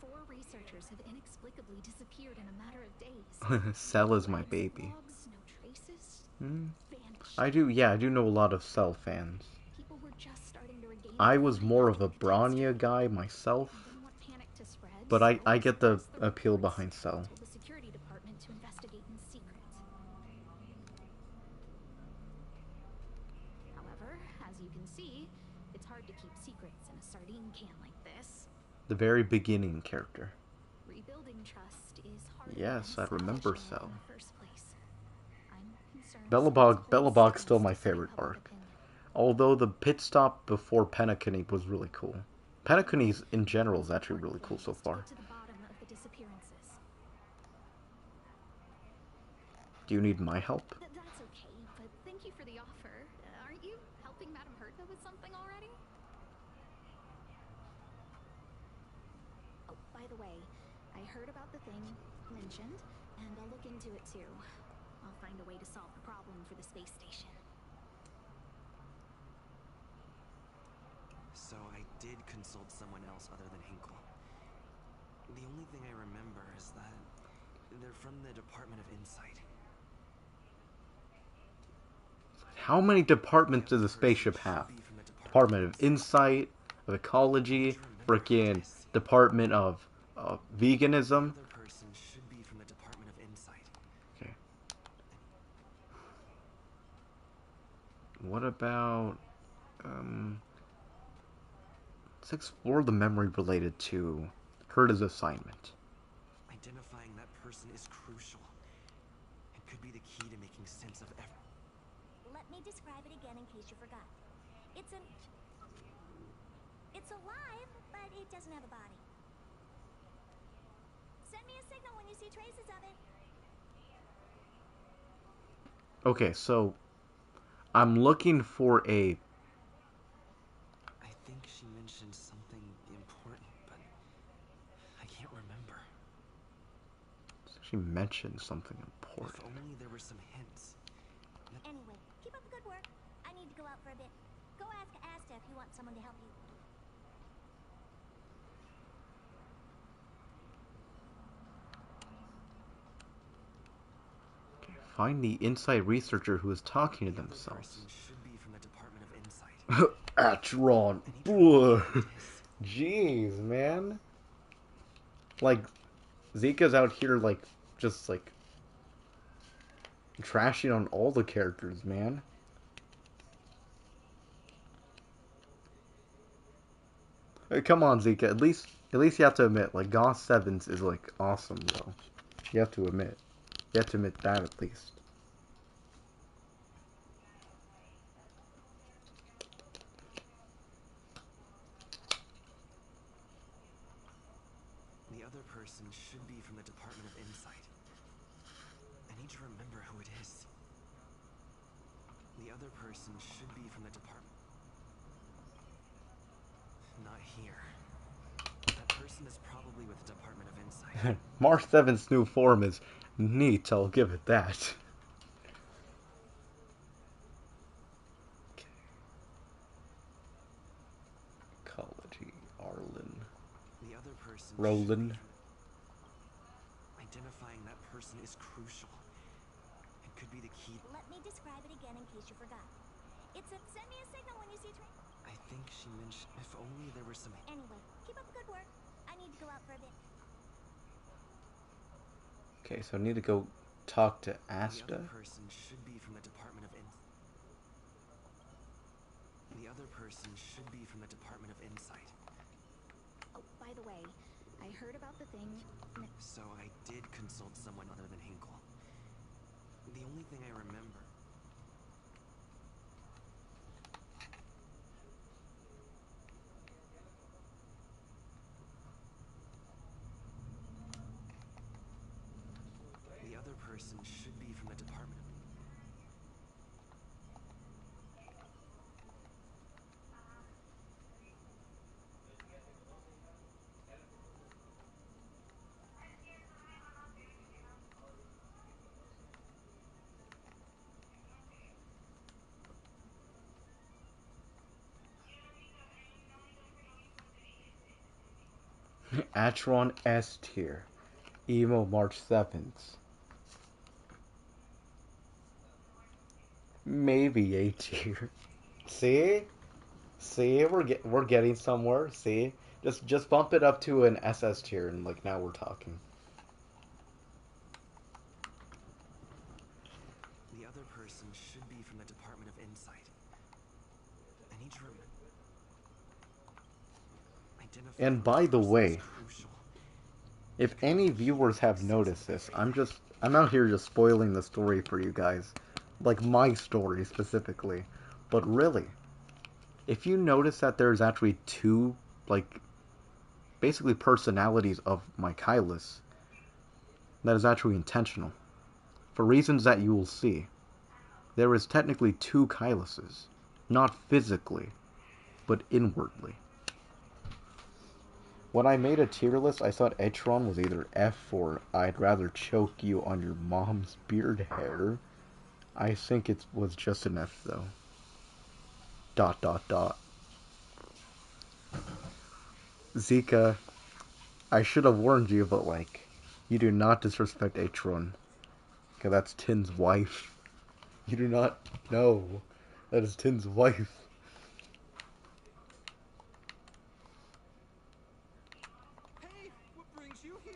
4 researchers have inexplicably disappeared in a matter of days. Cell is my Logs, baby. no traces. Vanished. I do know a lot of Cell fans. People were just starting to regain I was their more of mind a after the Bronya catastrophe. guy myself, Didn't want panic to spread, but so I get the suppressed appeal reports, behind Cell. told the security department to investigate in secret. However, as you can see, it's hard to keep secrets in a sardine can like this. The very beginning character. Rebuilding trust is harder Yes, than I remember establishing it Cell. in the first place. I'm concerned Belobog's Cell's still place my is disturbing favorite public arc. opinion. Although the pit stop before Penacony was really cool. Penacony in general is actually really cool so far. To the bottom of the disappearances. Do you need my help? That's okay, but thank you for the offer. Aren't you helping Madame Herta with something already? Oh, by the way, I heard about the thing mentioned, and I'll look into it too. I'll find a way to solve the problem for the space station. So I did consult someone else other than Hinkle. The only thing I remember is that they're from the Department of Insight. How many departments does a spaceship have? Department of Insight, of Ecology, freaking Department of Veganism. The other person should be from the Department of Insight. Okay. What about let's explore the memory related to Herta's assignment. Identifying that person is crucial. It could be the key to making sense of everything. Let me describe it again in case you forgot. It's alive, but it doesn't have a body. Send me a signal when you see traces of it. Okay, so I'm looking for a I think she mentioned something important, but I can't remember. she mentioned something If important. only there were some hints. Anyway, keep up the good work. I need to go out for a bit. Go ask Asta if you want someone to help you. Find the Insight researcher who is talking to The other themselves. person should be from the Department of Insight. Acheron. Ugh. Jeez, man. Like, Zika's out here, like, just, like, trashing on all the characters, man. Hey, come on, Zika. At least you have to admit, like, Goss Sevens is, like, awesome, though. You have to admit. You have to admit that, at least. The other person should be from the Department of Insight. I need to remember who it is. The other person should be from the department. Not here. That person is probably with the Department of Insight. Mark 7's new form is neat, I'll give it that. Ecology, Arlen. The other person Roland. Identifying that person is crucial. It could be the key. Let me describe it again in case you forgot. Send me a signal when you see traces. I think she mentioned if only there were some. Anyway, keep up the good work. I need to go out for a bit. Okay, so I need to go talk to The Asta? other person should be from the Department of The other person should be from the Department of Insight. Oh, by the way, I heard about the thing. So I did consult someone other than Hinkle. The only thing I remember... The other person should be from the Department of... Atron S tier. Emo March 7th. Maybe A tier. See? See, we're getting somewhere. See? Just bump it up to an SS tier and like now we're talking. The other person should be from the Department of Insight. I need to remember... And by the way, if any viewers have noticed this, I'm out here just spoiling the story for you guys. Like my story specifically. But really, if you notice that there's actually two, like, basically personalities of Michaelis, that is actually intentional. For reasons that you will see. There is technically two Kyluses. Not physically, but inwardly. When I made a tier list, I thought Etron was either F or I'd rather choke you on your mom's beard hair. I think it was just an F though. ... Zika, I should have warned you, but like, you do not disrespect Etron. Because that's Tin's wife. You do not know. That is Tin's wife. Hey, what brings you here?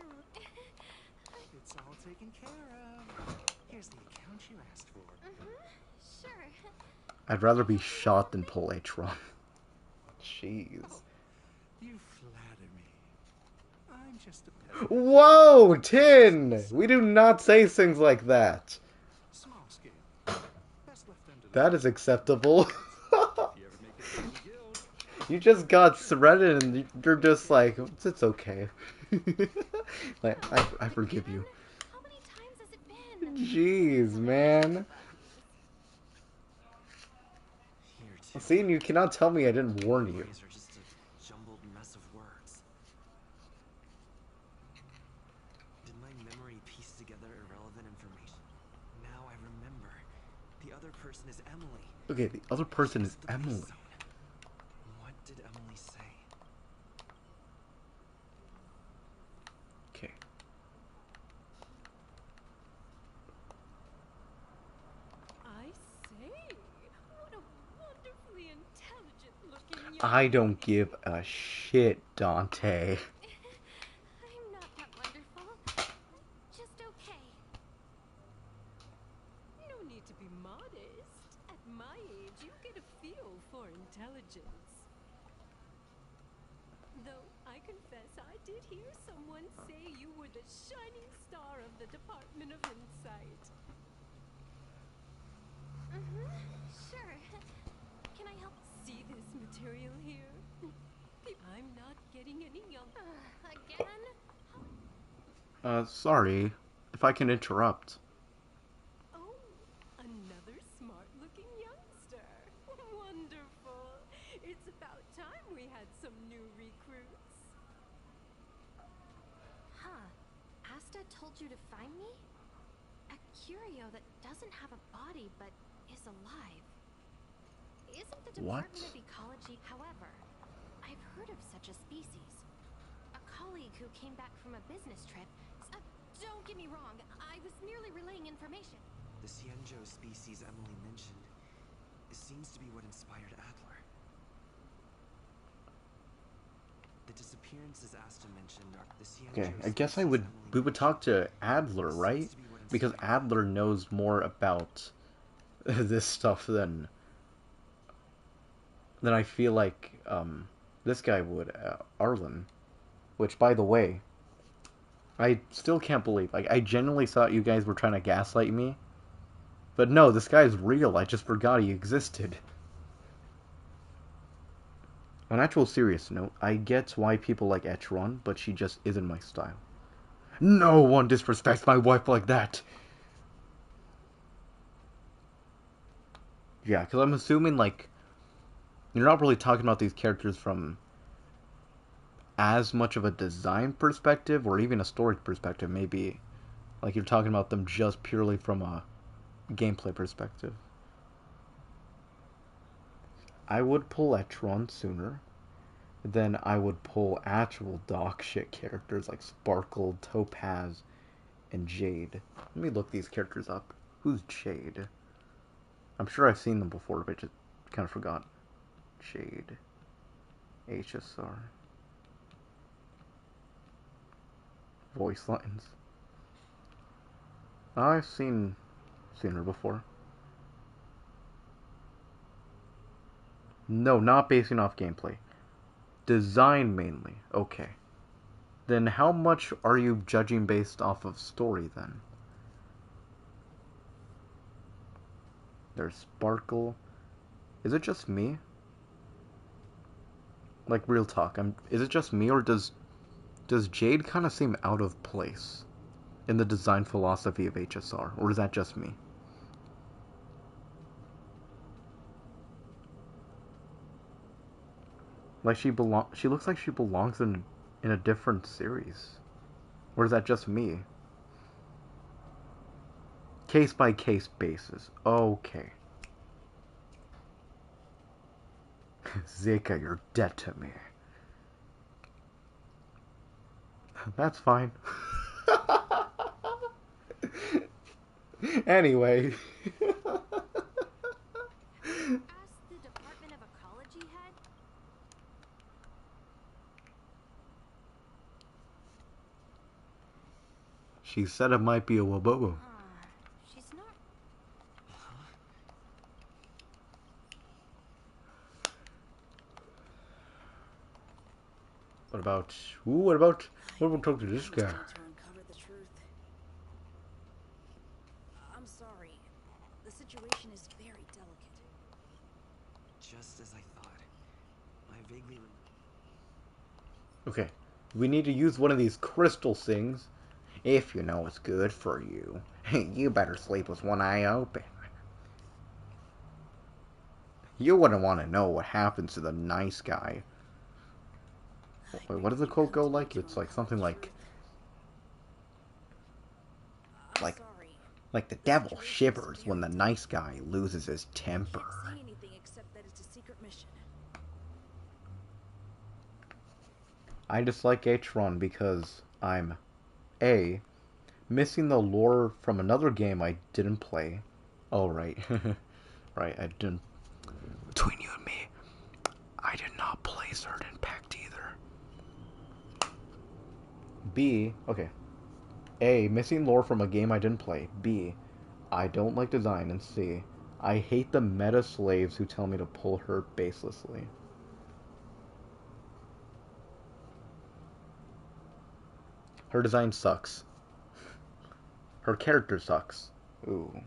It's all taken care of. Here's the account you asked for. Sure. I'd rather be shot than pull Etron. Jeez. You flatter me. I'm just a peasant. Whoa, Tin! We do not say things like that. Small scale. Best left under the That is acceptable. If you ever make it to the guild. You just got threatened and you're just like, it's okay. Like, I forgive you. How many times has it been? Jeez, man. Here too. See, you cannot tell me I didn't warn you. Memories are just a jumbled mess of words. Did my memory piece together irrelevant information? Now I remember. The other person is Emily. Okay, the other person is It's the Emily. waste zone. What did Emily say? Okay. I say, what a wonderfully intelligent looking young I don't give a shit, Dante. I'm not that wonderful. Just okay. No need to be modest. At my age, you get a feel for intelligence. Though I confess I did hear someone say you were the shining star of the Department of Insight. Sure. Can I help? See this material here? I'm not getting any younger. Again? Sorry, if I can interrupt. Oh, another smart-looking youngster. Wonderful. It's about time we had some new recruits. Huh. Asta told you to find me? A curio that doesn't have a body but is alive. Isn't the What? Department of Ecology, however, I've heard of such a species. A colleague who came back from a business trip. Don't get me wrong, I was merely relaying information. The Xianzhou species Emily mentioned. It seems to be what inspired Adler. The disappearances Asta mentioned are the Xianzhou Okay, I guess species we would Emily talk to mentioned. Adler, Seems right? to be what because Adler knows more about this stuff than I feel like this guy would, Arlen. Which, by the way, I still can't believe. Like, I genuinely thought you guys were trying to gaslight me. But no, this guy's real. I just forgot he existed. On an actual serious note, I get why people like Etron, but she just isn't my style. No one disrespects my wife like that! Yeah, because I'm assuming, like, you're not really talking about these characters from as much of a design perspective, or even a story perspective, maybe. Like, you're talking about them just purely from a gameplay perspective. I would pull Etron sooner. Then I would pull actual dog shit characters like Sparkle, Topaz, and Jade. Let me look these characters up. Who's Jade? I'm sure I've seen them before, but I just kind of forgot. Jade. HSR. Voice lines. I've seen her before. No, not basing off gameplay. Design mainly. Okay. Then how much are you judging based off of story then? There's Sparkle. Is it just me? Like, real talk. Is it just me, or does Jade kind of seem out of place in the design philosophy of HSR? Or is that just me? Like, she looks like she belongs in a different series. Or is that just me? Case by case basis. Okay. Zeka, you're dead to me. That's fine. Anyway. Ask the Department of Ecology head? She said it might be a Wabobo. She's not. What about talk to this guy? To uncover the truth. I'm sorry. The situation is very delicate. Just as I thought. I vaguely Okay. We need to use one of these crystal things. If you know it's good for you, you better sleep with one eye open. You wouldn't want to know what happens to the nice guy. Wait, what does the quote go like? It's like something like the devil shivers when the nice guy loses his temper. Can't say anything except that it's a secret mission. I dislike H-Run because I'm A, missing the lore from another game I didn't play. Oh, right. Right, I didn't. Between you and me, I did not play Third Impact either. B, okay. A, missing lore from a game I didn't play. B, I don't like design. And C, I hate the meta slaves who tell me to pull her baselessly. Her design sucks. Her character sucks. Ooh.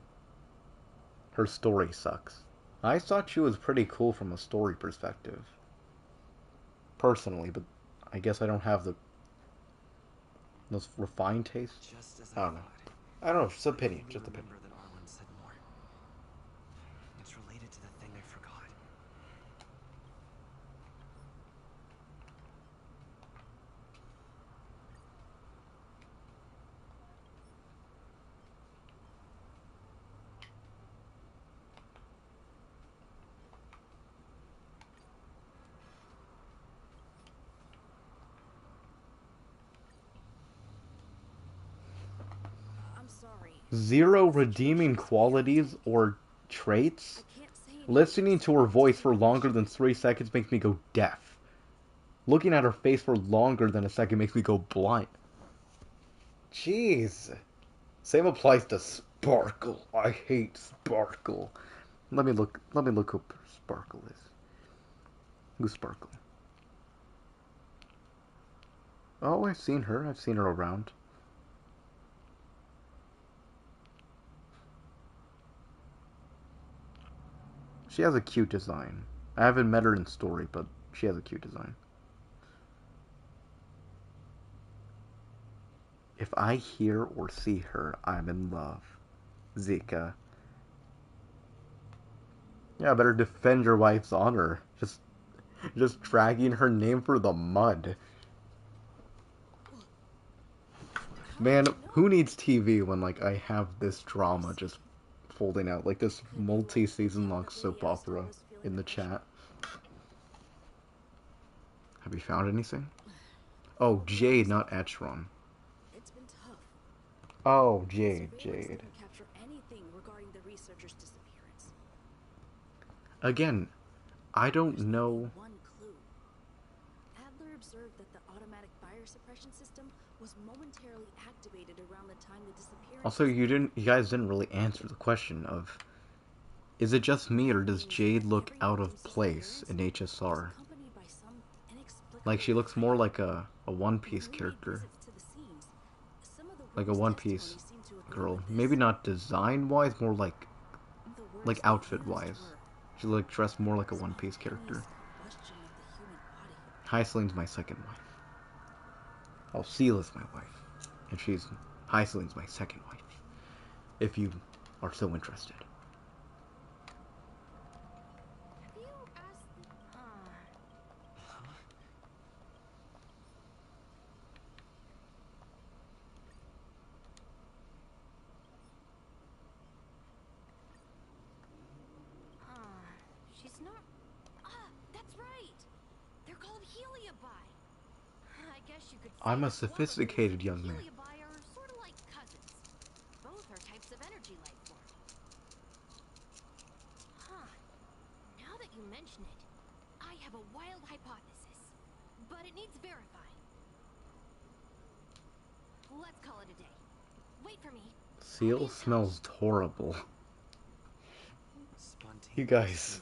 Her story sucks. I thought she was pretty cool from a story perspective. Personally, but I guess I don't have those refined tastes. Just as I don't know. I don't know, just opinion, just opinion. remember that Arlen said more. It's related to the thing I forgot. I'm sorry. Zero redeeming qualities or traits? I can't say anything. Listening to her voice for longer than 3 seconds makes me go deaf. Looking at her face for longer than a second makes me go blind. Jeez. Same applies to Sparkle. I hate Sparkle. Let me look who Sparkle is. Who's Sparkle? Oh, I've seen her. I've seen her around. She has a cute design. I haven't met her in story, but she has a cute design. If I hear or see her, I'm in love. Zika. Yeah, better defend your wife's honor. Just dragging her name through the mud. Man, who needs TV when, like, I have this drama just folding out? Like, this multi-season long soap opera in the chat. Have you found anything? Oh, Jade, not Etron. It's been tough. Oh, Jade. Didn't capture anything regarding the researcher's disappearance. Again, I don't know. One clue. Adler observed that the automatic fire suppression system was momentarily activated around the time the disappearance. Also, you guys didn't really answer the question of, is it just me or does Jade look out of place in HSR? Like, she looks more like a One Piece character. Like a One Piece girl. Maybe not design-wise, more like outfit-wise. She like dressed more like a One Piece character. Hycelin's my second wife. Oh, Seal is my wife. And Hycelin's my second wife. If you are so interested. She's not. That's right. They're called Heliobi. I guess you could say I'm a that sophisticated young man. Heliobi are sort of like cousins. Both are types of energy life form. Now that you mention it, I have a wild hypothesis, but it needs verifying. Let's call it a day. Wait for me. Seal smells horrible. You guys.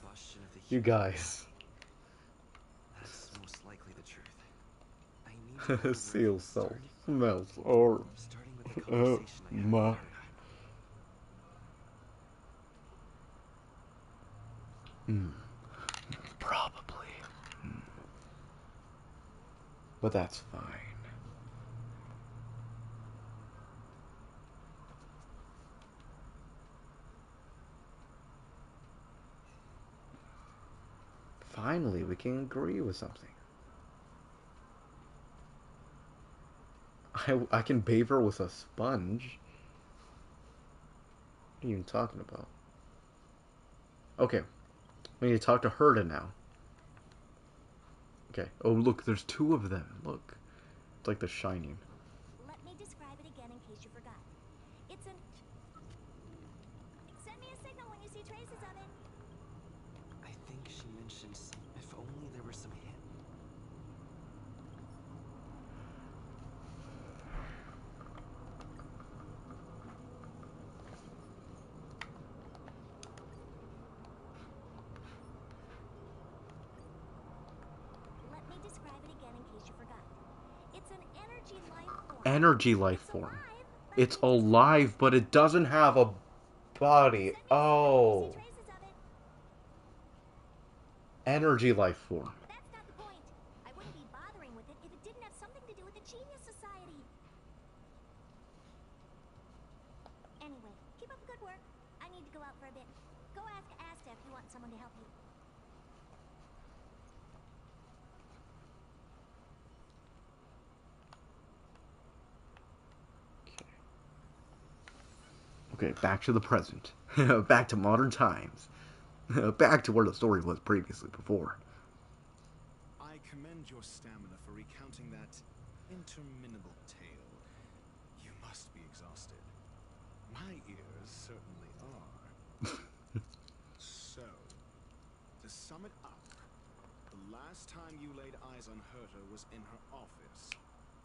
That's most likely the truth. I need Seal smells horrible. starting with the conversation I had with Herta. Probably. But that's fine. Finally, we can agree with something. I can bathe her with a sponge. What are you even talking about? Okay. We need to talk to Herta now. Okay. Oh, look, there's two of them. Look. It's like The Shining. Let me describe it again in case you forgot. It's an... Send me a signal when you see traces of it. I think she mentioned if only there were some hint. Let me describe it again in case you forgot. It's an energy life form. Energy life form. It's alive, but it doesn't have a body. Oh. Energy life form. That's not the point. I wouldn't be bothering with it if it didn't have something to do with the Genius Society. Anyway, keep up the good work. I need to go out for a bit. Go ask Asta if you want someone to help you. Okay, back to the present. Back to modern times. Back to where the story was previously before. I commend your stamina for recounting that interminable tale. You must be exhausted. My ears certainly are. So, to sum it up, the last time you laid eyes on Herta was in her office.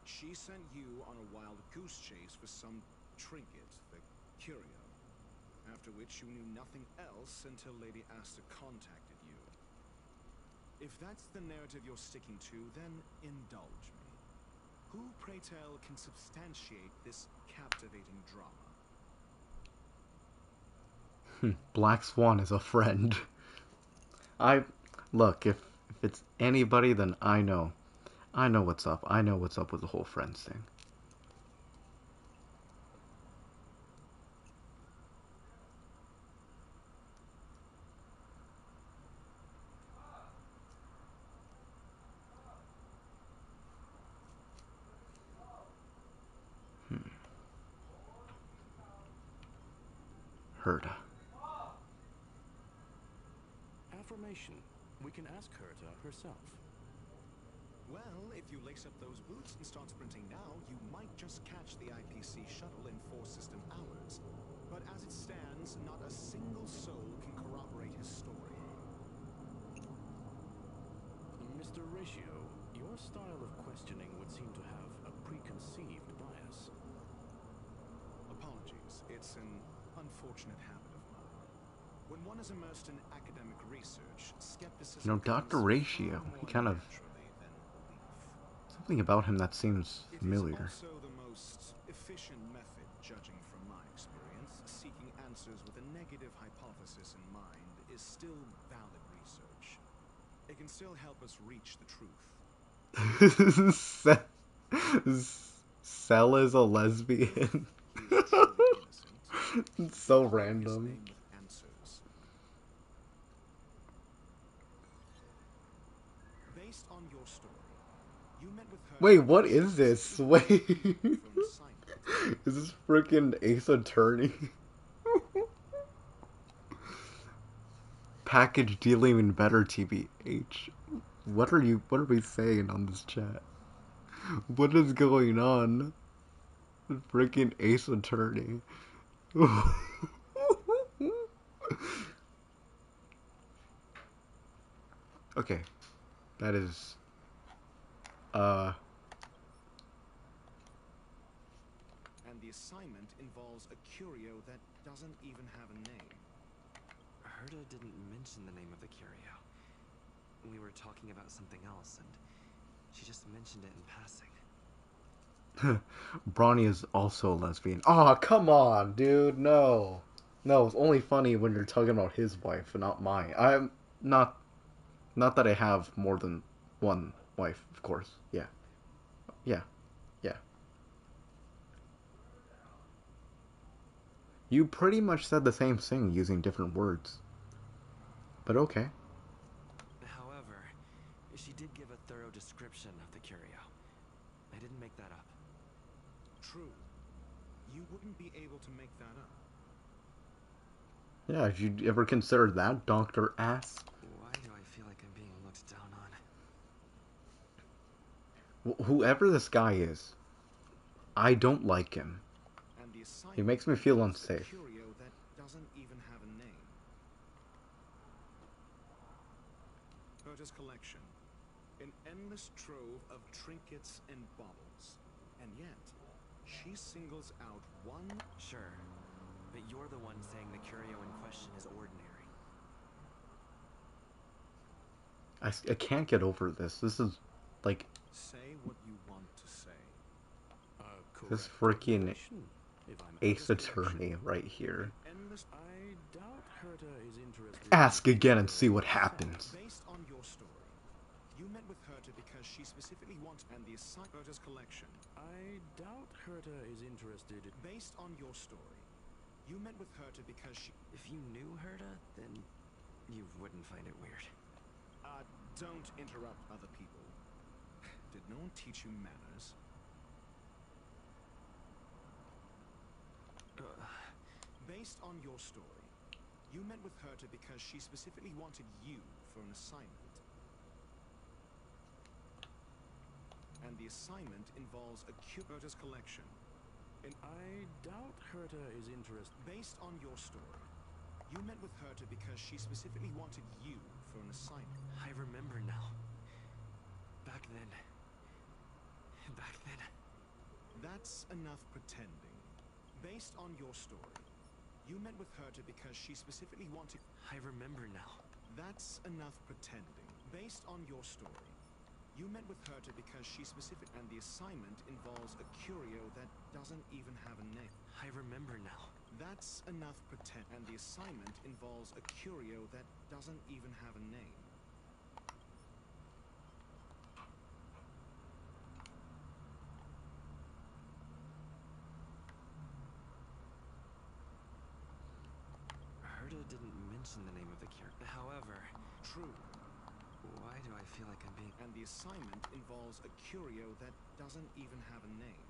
She sent you on a wild goose chase for some trinket, the curio. After which you knew nothing else until Lady Asta contacted you. If that's the narrative you're sticking to, then indulge me. Who, pray tell, can substantiate this captivating drama? Black Swan is a friend. Look, if it's anybody, then I know. I know what's up. I know what's up with the whole friends thing. Herta. Affirmation. We can ask Herta herself. Well, if you lace up those boots and start sprinting now, you might just catch the IPC shuttle in 4 system hours. But as it stands, not a single soul can corroborate his story. Mr. Ratio, your style of questioning would seem to have a preconceived bias. Apologies. It's an unfortunate habit of mine. When one is immersed in academic research, skepticism You know, Dr. Ratio, he kind of... something about him that seems familiar. It is also the most efficient method, judging from my experience. Seeking answers with a negative hypothesis in mind is still valid research. It can still help us reach the truth. Cell is a lesbian. It's so random. Based on your story, you met with her. Wait, what is this? Wait. Is this freaking Ace Attorney? Package deal even better, TBH. What are we saying on this chat? What is going on? Freaking Ace Attorney. Okay. That is... And the assignment involves a curio that doesn't even have a name. Herta didn't mention the name of the curio. We were talking about something else, and she just mentioned it in passing. Bronny is also a lesbian. Aw, come on, dude. No. No, it's only funny when you're talking about his wife and not mine. I'm not... Not that I have more than one wife, of course. Yeah. Yeah. Yeah. You pretty much said the same thing using different words. But okay. However, she did give a thorough description of the curio. I didn't make that up. True. You wouldn't be able to make that up. Yeah, if you ever considered that, Dr. Ass. Why do I feel like I'm being looked down on? Whoever this guy is, I don't like him. He makes me feel unsafe. Curio that doesn't even have a name. Herta's collection. An endless trove of trinkets and baubles. And yet, she singles out one... Sure, but you're the one saying the curio in question is ordinary. I can't get over this. This is, like... Say what you want to say. This freaking Ace Attorney right here. I doubt Herta is interested. Ask again and see what happens. Based on your story, you met with Herta because she specifically wanted and the Herta's collection. I doubt Herta is interested. Based on your story, you met with Herta because she... If you knew Herta, then you wouldn't find it weird. Don't interrupt other people. Did no one teach you manners? Based on your story, you met with Herta because she specifically wanted you for an assignment. And the assignment involves a Herta's collection. I doubt Herta is interested. Based on your story, you met with Herta because she specifically wanted you for an assignment. I remember now. Back then. Back then. That's enough pretending. Based on your story, you met with Herta because she specifically wanted... I remember now. That's enough pretending. Based on your story, you met with Herta because she specific... And the assignment involves a curio that doesn't even have a name. I remember now. That's enough pretend. And the assignment involves a curio that doesn't even have a name. Herta didn't mention the name of the cure. However... True. Why do I feel like I'm being... And the assignment involves a curio that doesn't even have a name.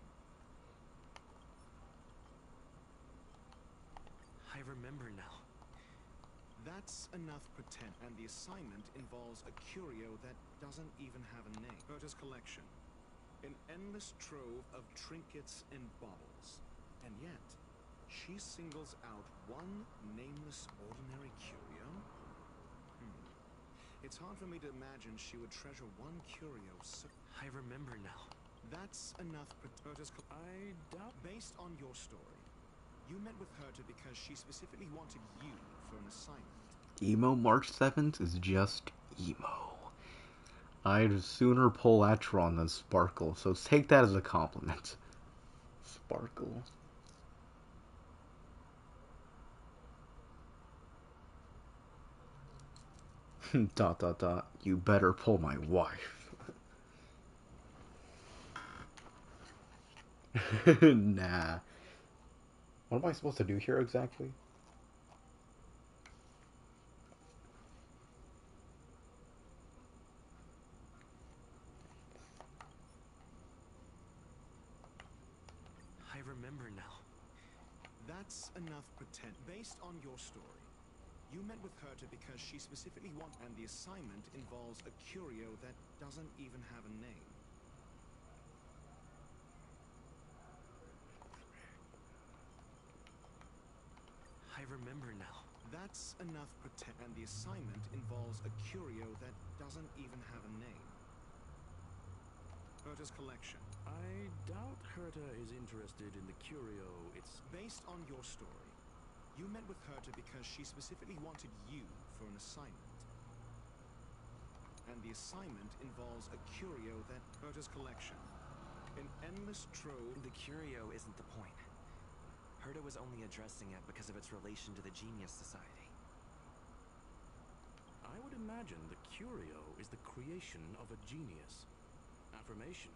I remember now. That's enough pretend. And the assignment involves a curio that doesn't even have a name. Herta's collection. An endless trove of trinkets and baubles. And yet, she singles out one nameless ordinary curio? It's hard for me to imagine she would treasure one curio so... I remember now. That's enough Herta's... I doubt... Based on your story, you met with Herta because she specifically wanted you for an assignment. Emo March 7th is just emo. I'd sooner pull Atron than Sparkle, so take that as a compliment. Sparkle. Dot dot dot. You better pull my wife. Nah. What am I supposed to do here exactly? I remember now. That's enough pretend. Based on your story, you met with Herta because she specifically wanted... And the assignment involves a curio that doesn't even have a name. I remember now. That's enough pretend. And the assignment involves a curio that doesn't even have a name. Herta's collection. I doubt Herta is interested in the curio. It's... Based on your story, you met with Herta because she specifically wanted you for an assignment. And the assignment involves a curio that... Herta's collection. An endless trove... The curio isn't the point. Herta was only addressing it because of its relation to the Genius Society. I would imagine the curio is the creation of a genius. Affirmation.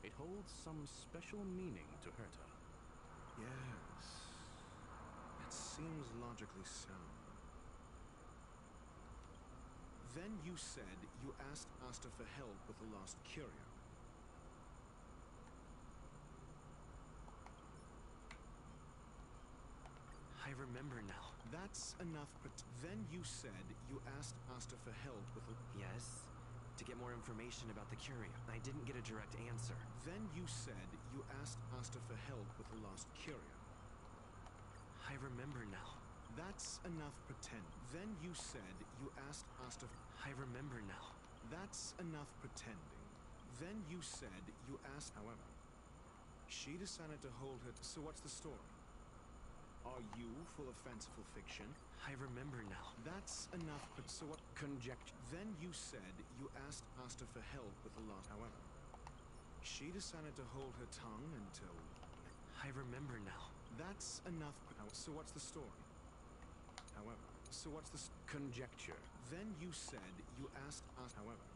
It holds some special meaning to Herta. Yes. It seems logically sound. Then you said you asked Asta for help with the lost curio. I remember now. That's enough Then you said you asked Asta for help with the... Yes? To get more information about the curio. I didn't get a direct answer. Then you said you asked Asta for help with the lost curio. I remember now. That's enough pretend. Then you said you asked Asta... I remember now. That's enough pretending. Then you said you asked... However, she decided to hold her... So what's the story? Are you full of fanciful fiction? I remember now. That's enough, but so what? Conjecture. Then you said you asked Asta for help with the lost. However, she decided to hold her tongue until... I remember now. That's enough. So what's the story? However, so what's the... Conjecture. Then you said you asked Asta. However,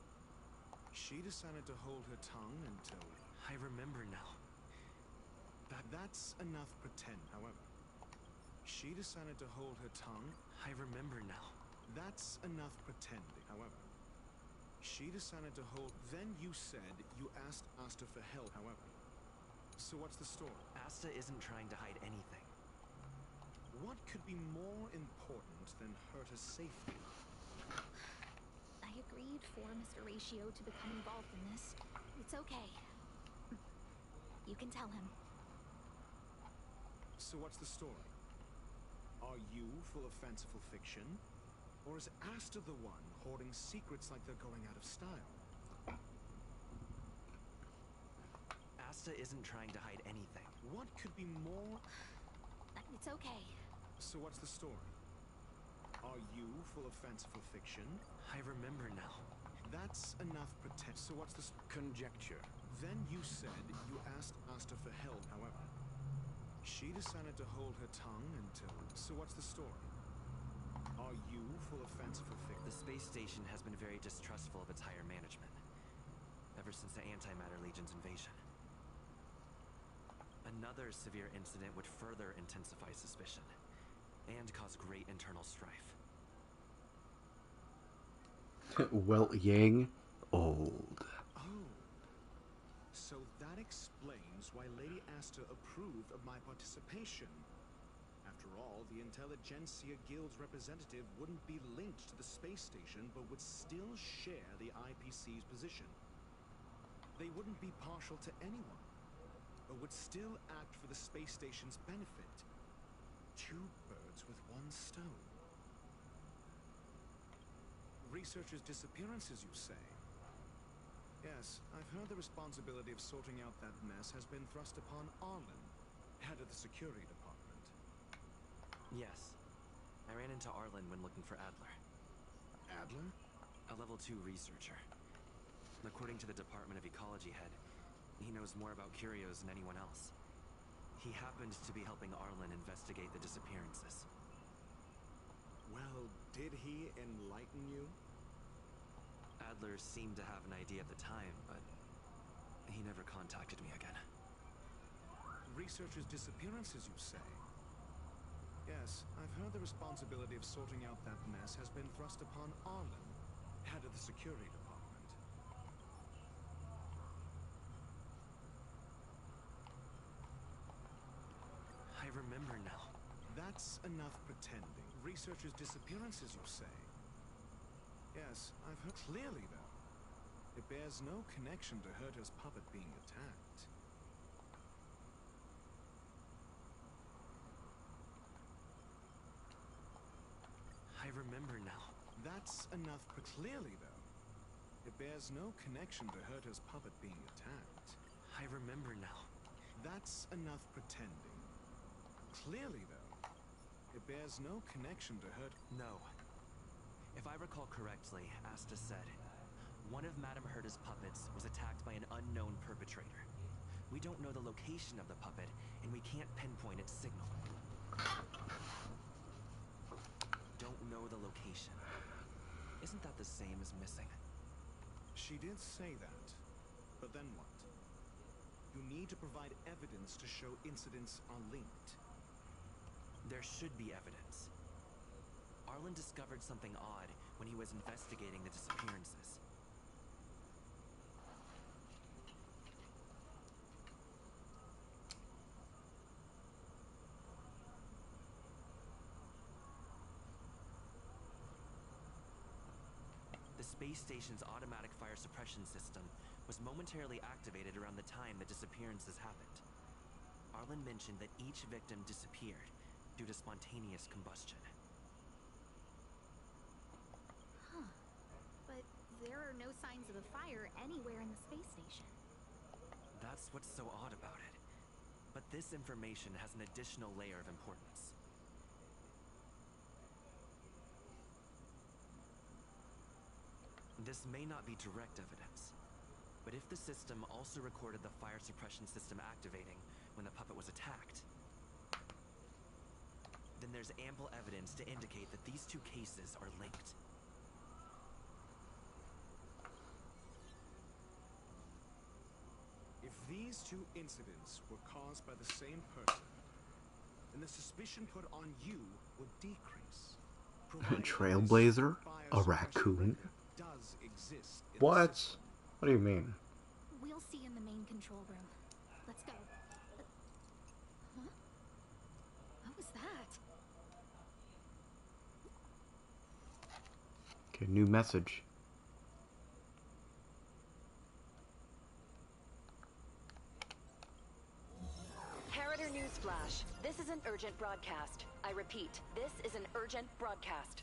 she decided to hold her tongue until... I remember now. That's enough pretend. However, she decided to hold her tongue. I remember now. That's enough pretending. However, she decided to hold... Then you said you asked Asta for help. However, so what's the story? Asta isn't trying to hide anything. What could be more important than Herta's safety? I agreed for Mr. Ratio to become involved in this. It's okay. You can tell him. So what's the story? Are you full of fanciful fiction? Or is Asta the one hoarding secrets like they're going out of style? Asta isn't trying to hide anything. What could be more... It's okay. So what's the story? Are you full of fanciful fiction? I remember now. That's enough pretense. So what's the Conjecture. Then you said you asked Asta for help, however. She decided to hold her tongue until... So what's the story? Are you full of fanciful fiction? The space station has been very distrustful of its higher management, ever since the Antimatter Legion's invasion. Another severe incident would further intensify suspicion, and cause great internal strife. Well, Yang, old. Oh. So that explains why Lady Asta approved of my participation. After all, the Intelligentsia Guild's representative wouldn't be linked to the space station, but would still share the IPC's position. They wouldn't be partial to anyone, but would still act for the space station's benefit. Two birds with one stone. Researchers' disappearances, you say? Yes, I've heard the responsibility of sorting out that mess has been thrust upon Arlen, head of the security department. Yes. I ran into Arlen when looking for Adler. Adler? A level 2 researcher. According to the Department of Ecology head, he knows more about curios than anyone else. He happened to be helping Arlen investigate the disappearances. Well, did he enlighten you? Adler seemed to have an idea at the time, but he never contacted me again. Researchers' disappearances, you say? Yes, I've heard the responsibility of sorting out that mess has been thrust upon Arlen, head of the security department. I remember now. That's enough pretending. Researchers' disappearances, you say? Yes, I've heard clearly, though. It bears no connection to Herta's puppet being attacked. I remember now. That's enough clearly, though. It bears no connection to Herta's puppet being attacked. I remember now. That's enough pretending. Clearly, though, it bears no connection to Herta. No. If I recall correctly, Asta said, one of Madame Herta's puppets was attacked by an unknown perpetrator. We don't know the location of the puppet, and we can't pinpoint its signal. Don't know the location. Isn't that the same as missing? She did say that. But then what? You need to provide evidence to show incidents are linked. There should be evidence. Arlen discovered something odd when he was investigating the disappearances. The space station's automatic fire suppression system was momentarily activated around the time the disappearances happened. Arlen mentioned that each victim disappeared due to spontaneous combustion. Huh. But there are no signs of a fire anywhere in the space station. That's what's so odd about it. But this information has an additional layer of importance. This may not be direct evidence, but if the system also recorded the fire suppression system activating when the puppet was attacked, then there's ample evidence to indicate that these two cases are linked. If these two incidents were caused by the same person, then the suspicion put on you would decrease. Trailblazer? A raccoon? Does exist in What? What do you mean? We'll see in the main control room. Let's go. Huh? What was that? Okay, new message. Harrider Newsflash. This is an urgent broadcast. I repeat, this is an urgent broadcast.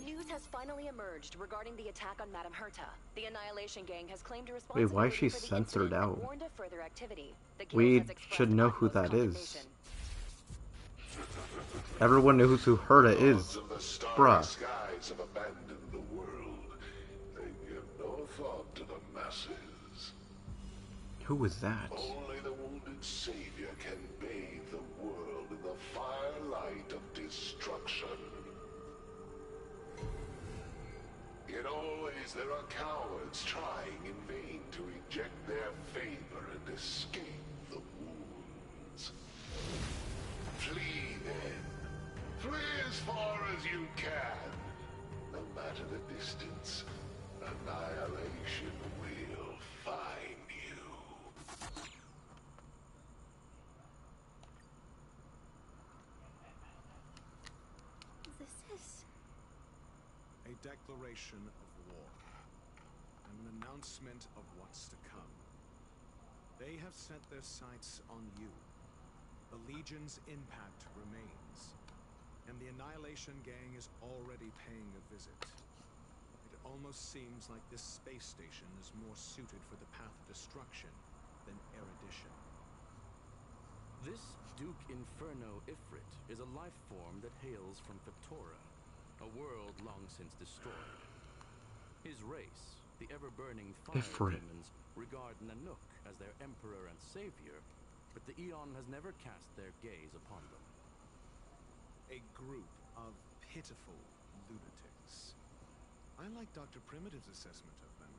News has finally emerged regarding the attack on Madame Herta. The Annihilation Gang has claimed responsibility Wait, why is she for the censored incident and out? warned of further activity. The guild We has expressed should know who utmost that is. condemnation. Everyone knows who Herta is. Of the starry Bruh. skies have abandoned the world. They give no thought to the masses. Who was that? Only the wounded savior can bathe the world in the firelight of destruction. Yet always there are cowards trying in vain to eject their favor and escape the wounds. Flee then. Flee as far as you can. No matter the distance, annihilation will find you. This is... A declaration of war, and an announcement of what's to come. They have set their sights on you. The Legion's impact remains, and the Annihilation Gang is already paying a visit. It almost seems like this space station is more suited for the path of destruction than erudition. This Duke Inferno Ifrit is a life form that hails from Fetora, a world long since destroyed. His race, the ever-burning fire Ifrit. demons, regard Nanook as their emperor and savior, but the Eon has never cast their gaze upon them. A group of pitiful lunatics. I like Dr. Primitive's assessment of them.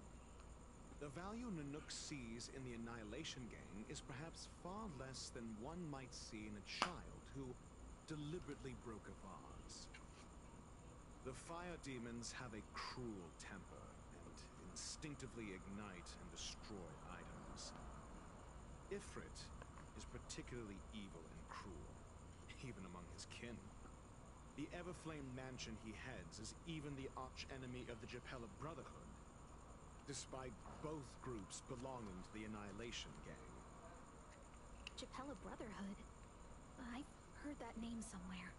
The value Nanook sees in the Annihilation Gang is perhaps far less than one might see in a child who deliberately broke a vase. The fire demons have a cruel temper and instinctively ignite and destroy items. Ifrit is particularly evil and cruel, even among his kin. The Everflame mansion he heads is even the arch-enemy of the Japella Brotherhood, despite both groups belonging to the Annihilation Gang. Japella Brotherhood. I've heard that name somewhere.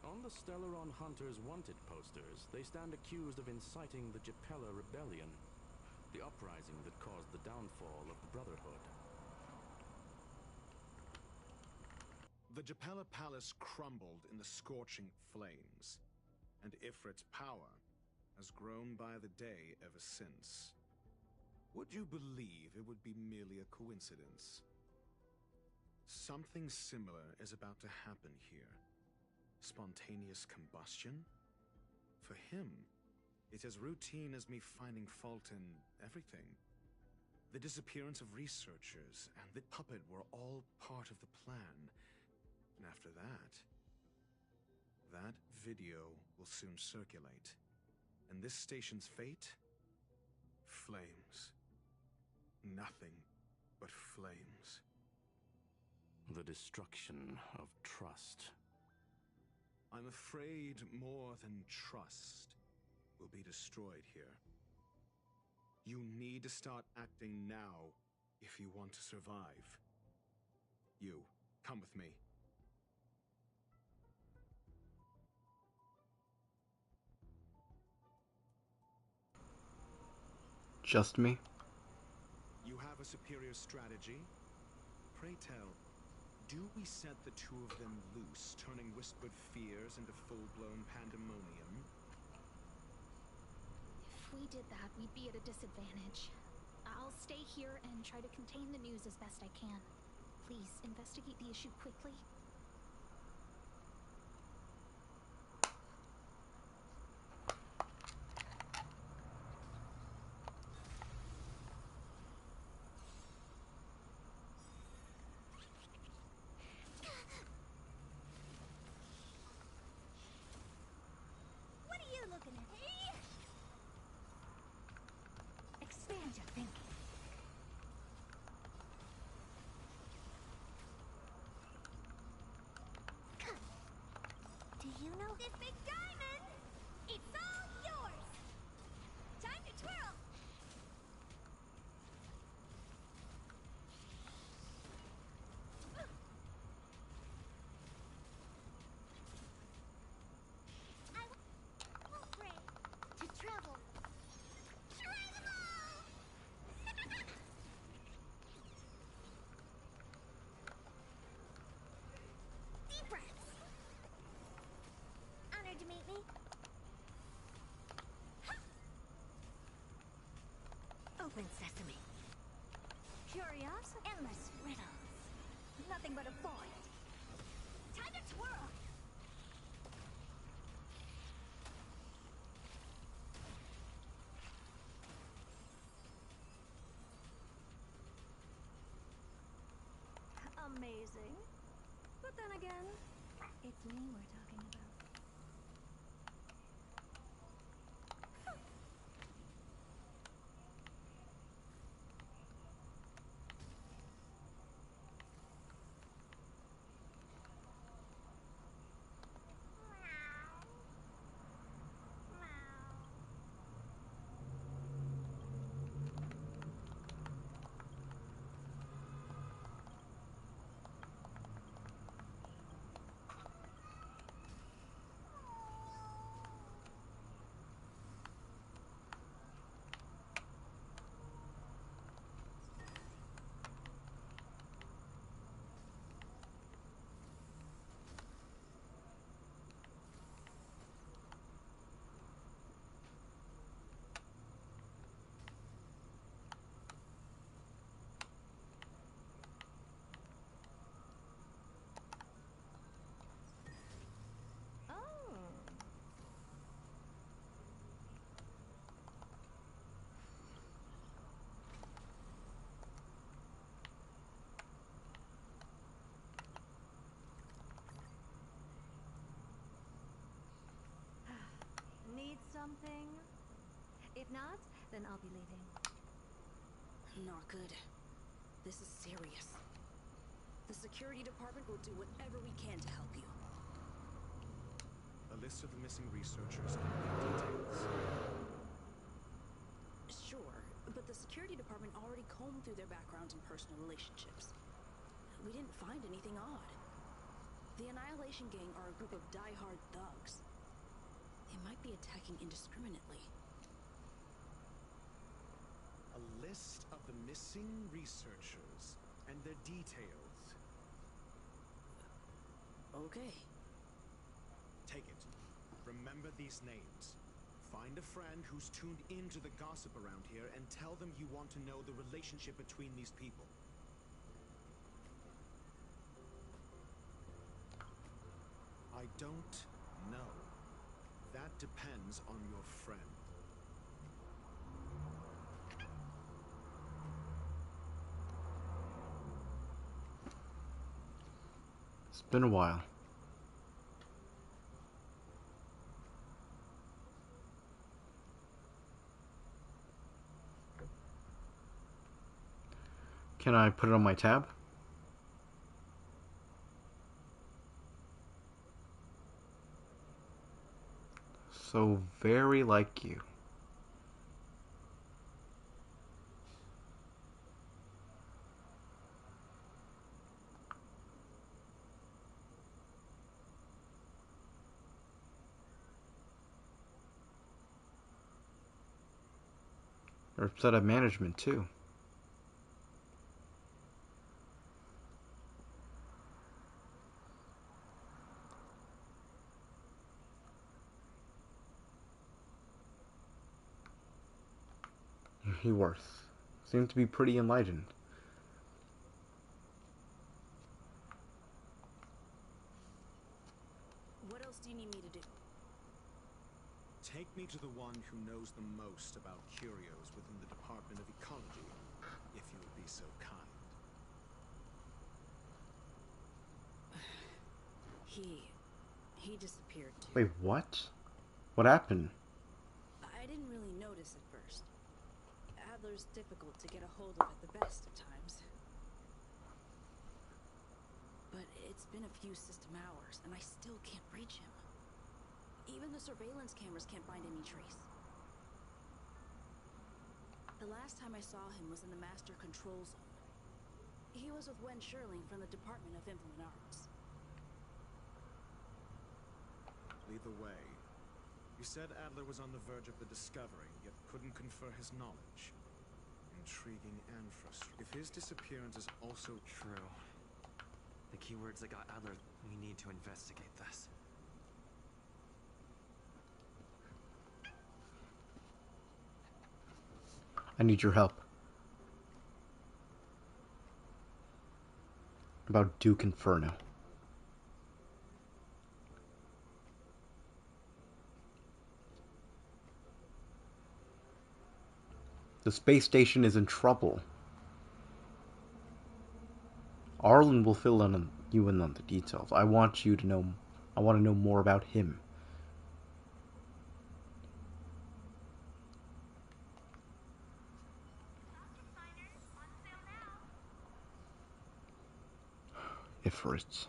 On the Stellaron Hunters wanted posters, they stand accused of inciting the Japella Rebellion, the uprising that caused the downfall of the Brotherhood. The Japella Palace crumbled in the scorching flames, and Ifrit's power has grown by the day ever since. Would you believe it would be merely a coincidence? Something similar is about to happen here. Spontaneous combustion? For him, it's as routine as me finding fault in everything. The disappearance of researchers and the puppet were all part of the plan. And after that video will soon circulate. And this station's fate? Flames. Nothing but flames. The destruction of trust. I'm afraid more than trust will be destroyed here. You need to start acting now if you want to survive. You, come with me. Just me? You have a superior strategy? Pray tell, do we set the two of them loose, turning whispered fears into full-blown pandemonium? If we did that, we'd be at a disadvantage. I'll stay here and try to contain the news as best I can. Please, investigate the issue quickly. What are you looking at? Expand your thinking. Do you know this big diamond? It's all yours! Time to twirl! I won't break to travel. Try them all! Deep breaths. me? Open sesame. Curious, endless riddles. Nothing but a void. Time to twirl! Amazing. But then again, it's me we're talking about. Need something? If not, then I'll be leaving. Not good. This is serious. The security department will do whatever we can to help you. A list of the missing researchers and their details. Sure, but the security department already combed through their backgrounds and personal relationships. We didn't find anything odd. The Annihilation Gang are a group of die-hard thugs. They might be attacking indiscriminately. A list of the missing researchers and their details. Okay. Take it. Remember these names. Find a friend who's tuned into the gossip around here and tell them you want to know the relationship between these people. I don't know. That depends on your friend. It's been a while. Can I put it on my tab? So very like you. Or set up management too. He worth. Seems to be pretty enlightened. What else do you need me to do? Take me to the one who knows the most about curios within the Department of Ecology, if you would be so kind. He disappeared too. Wait, what? What happened? I didn't really notice at first. Adler's difficult to get a hold of at the best of times. But it's been a few system hours, and I still can't reach him. Even the surveillance cameras can't find any trace. The last time I saw him was in the Master Control Zone. He was with Wen Sherling from the Department of Implement Arts. Lead the way. You said Adler was on the verge of the discovery, yet couldn't confer his knowledge. Intriguing and frustrating. If his disappearance is also true. The keywords that got Adler, we need to investigate this. I need your help. About Duke Inferno. The space station is in trouble. Arlen will fill you in on the details. I want you to know. I want to know more about him. Ifrits.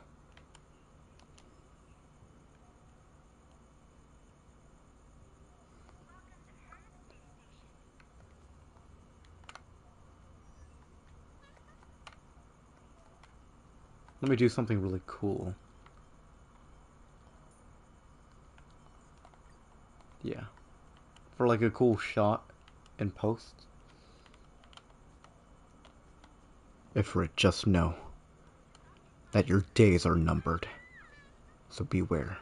Let me do something really cool. Yeah. For like a cool shot in post. Ifrit, just know that your days are numbered. So beware.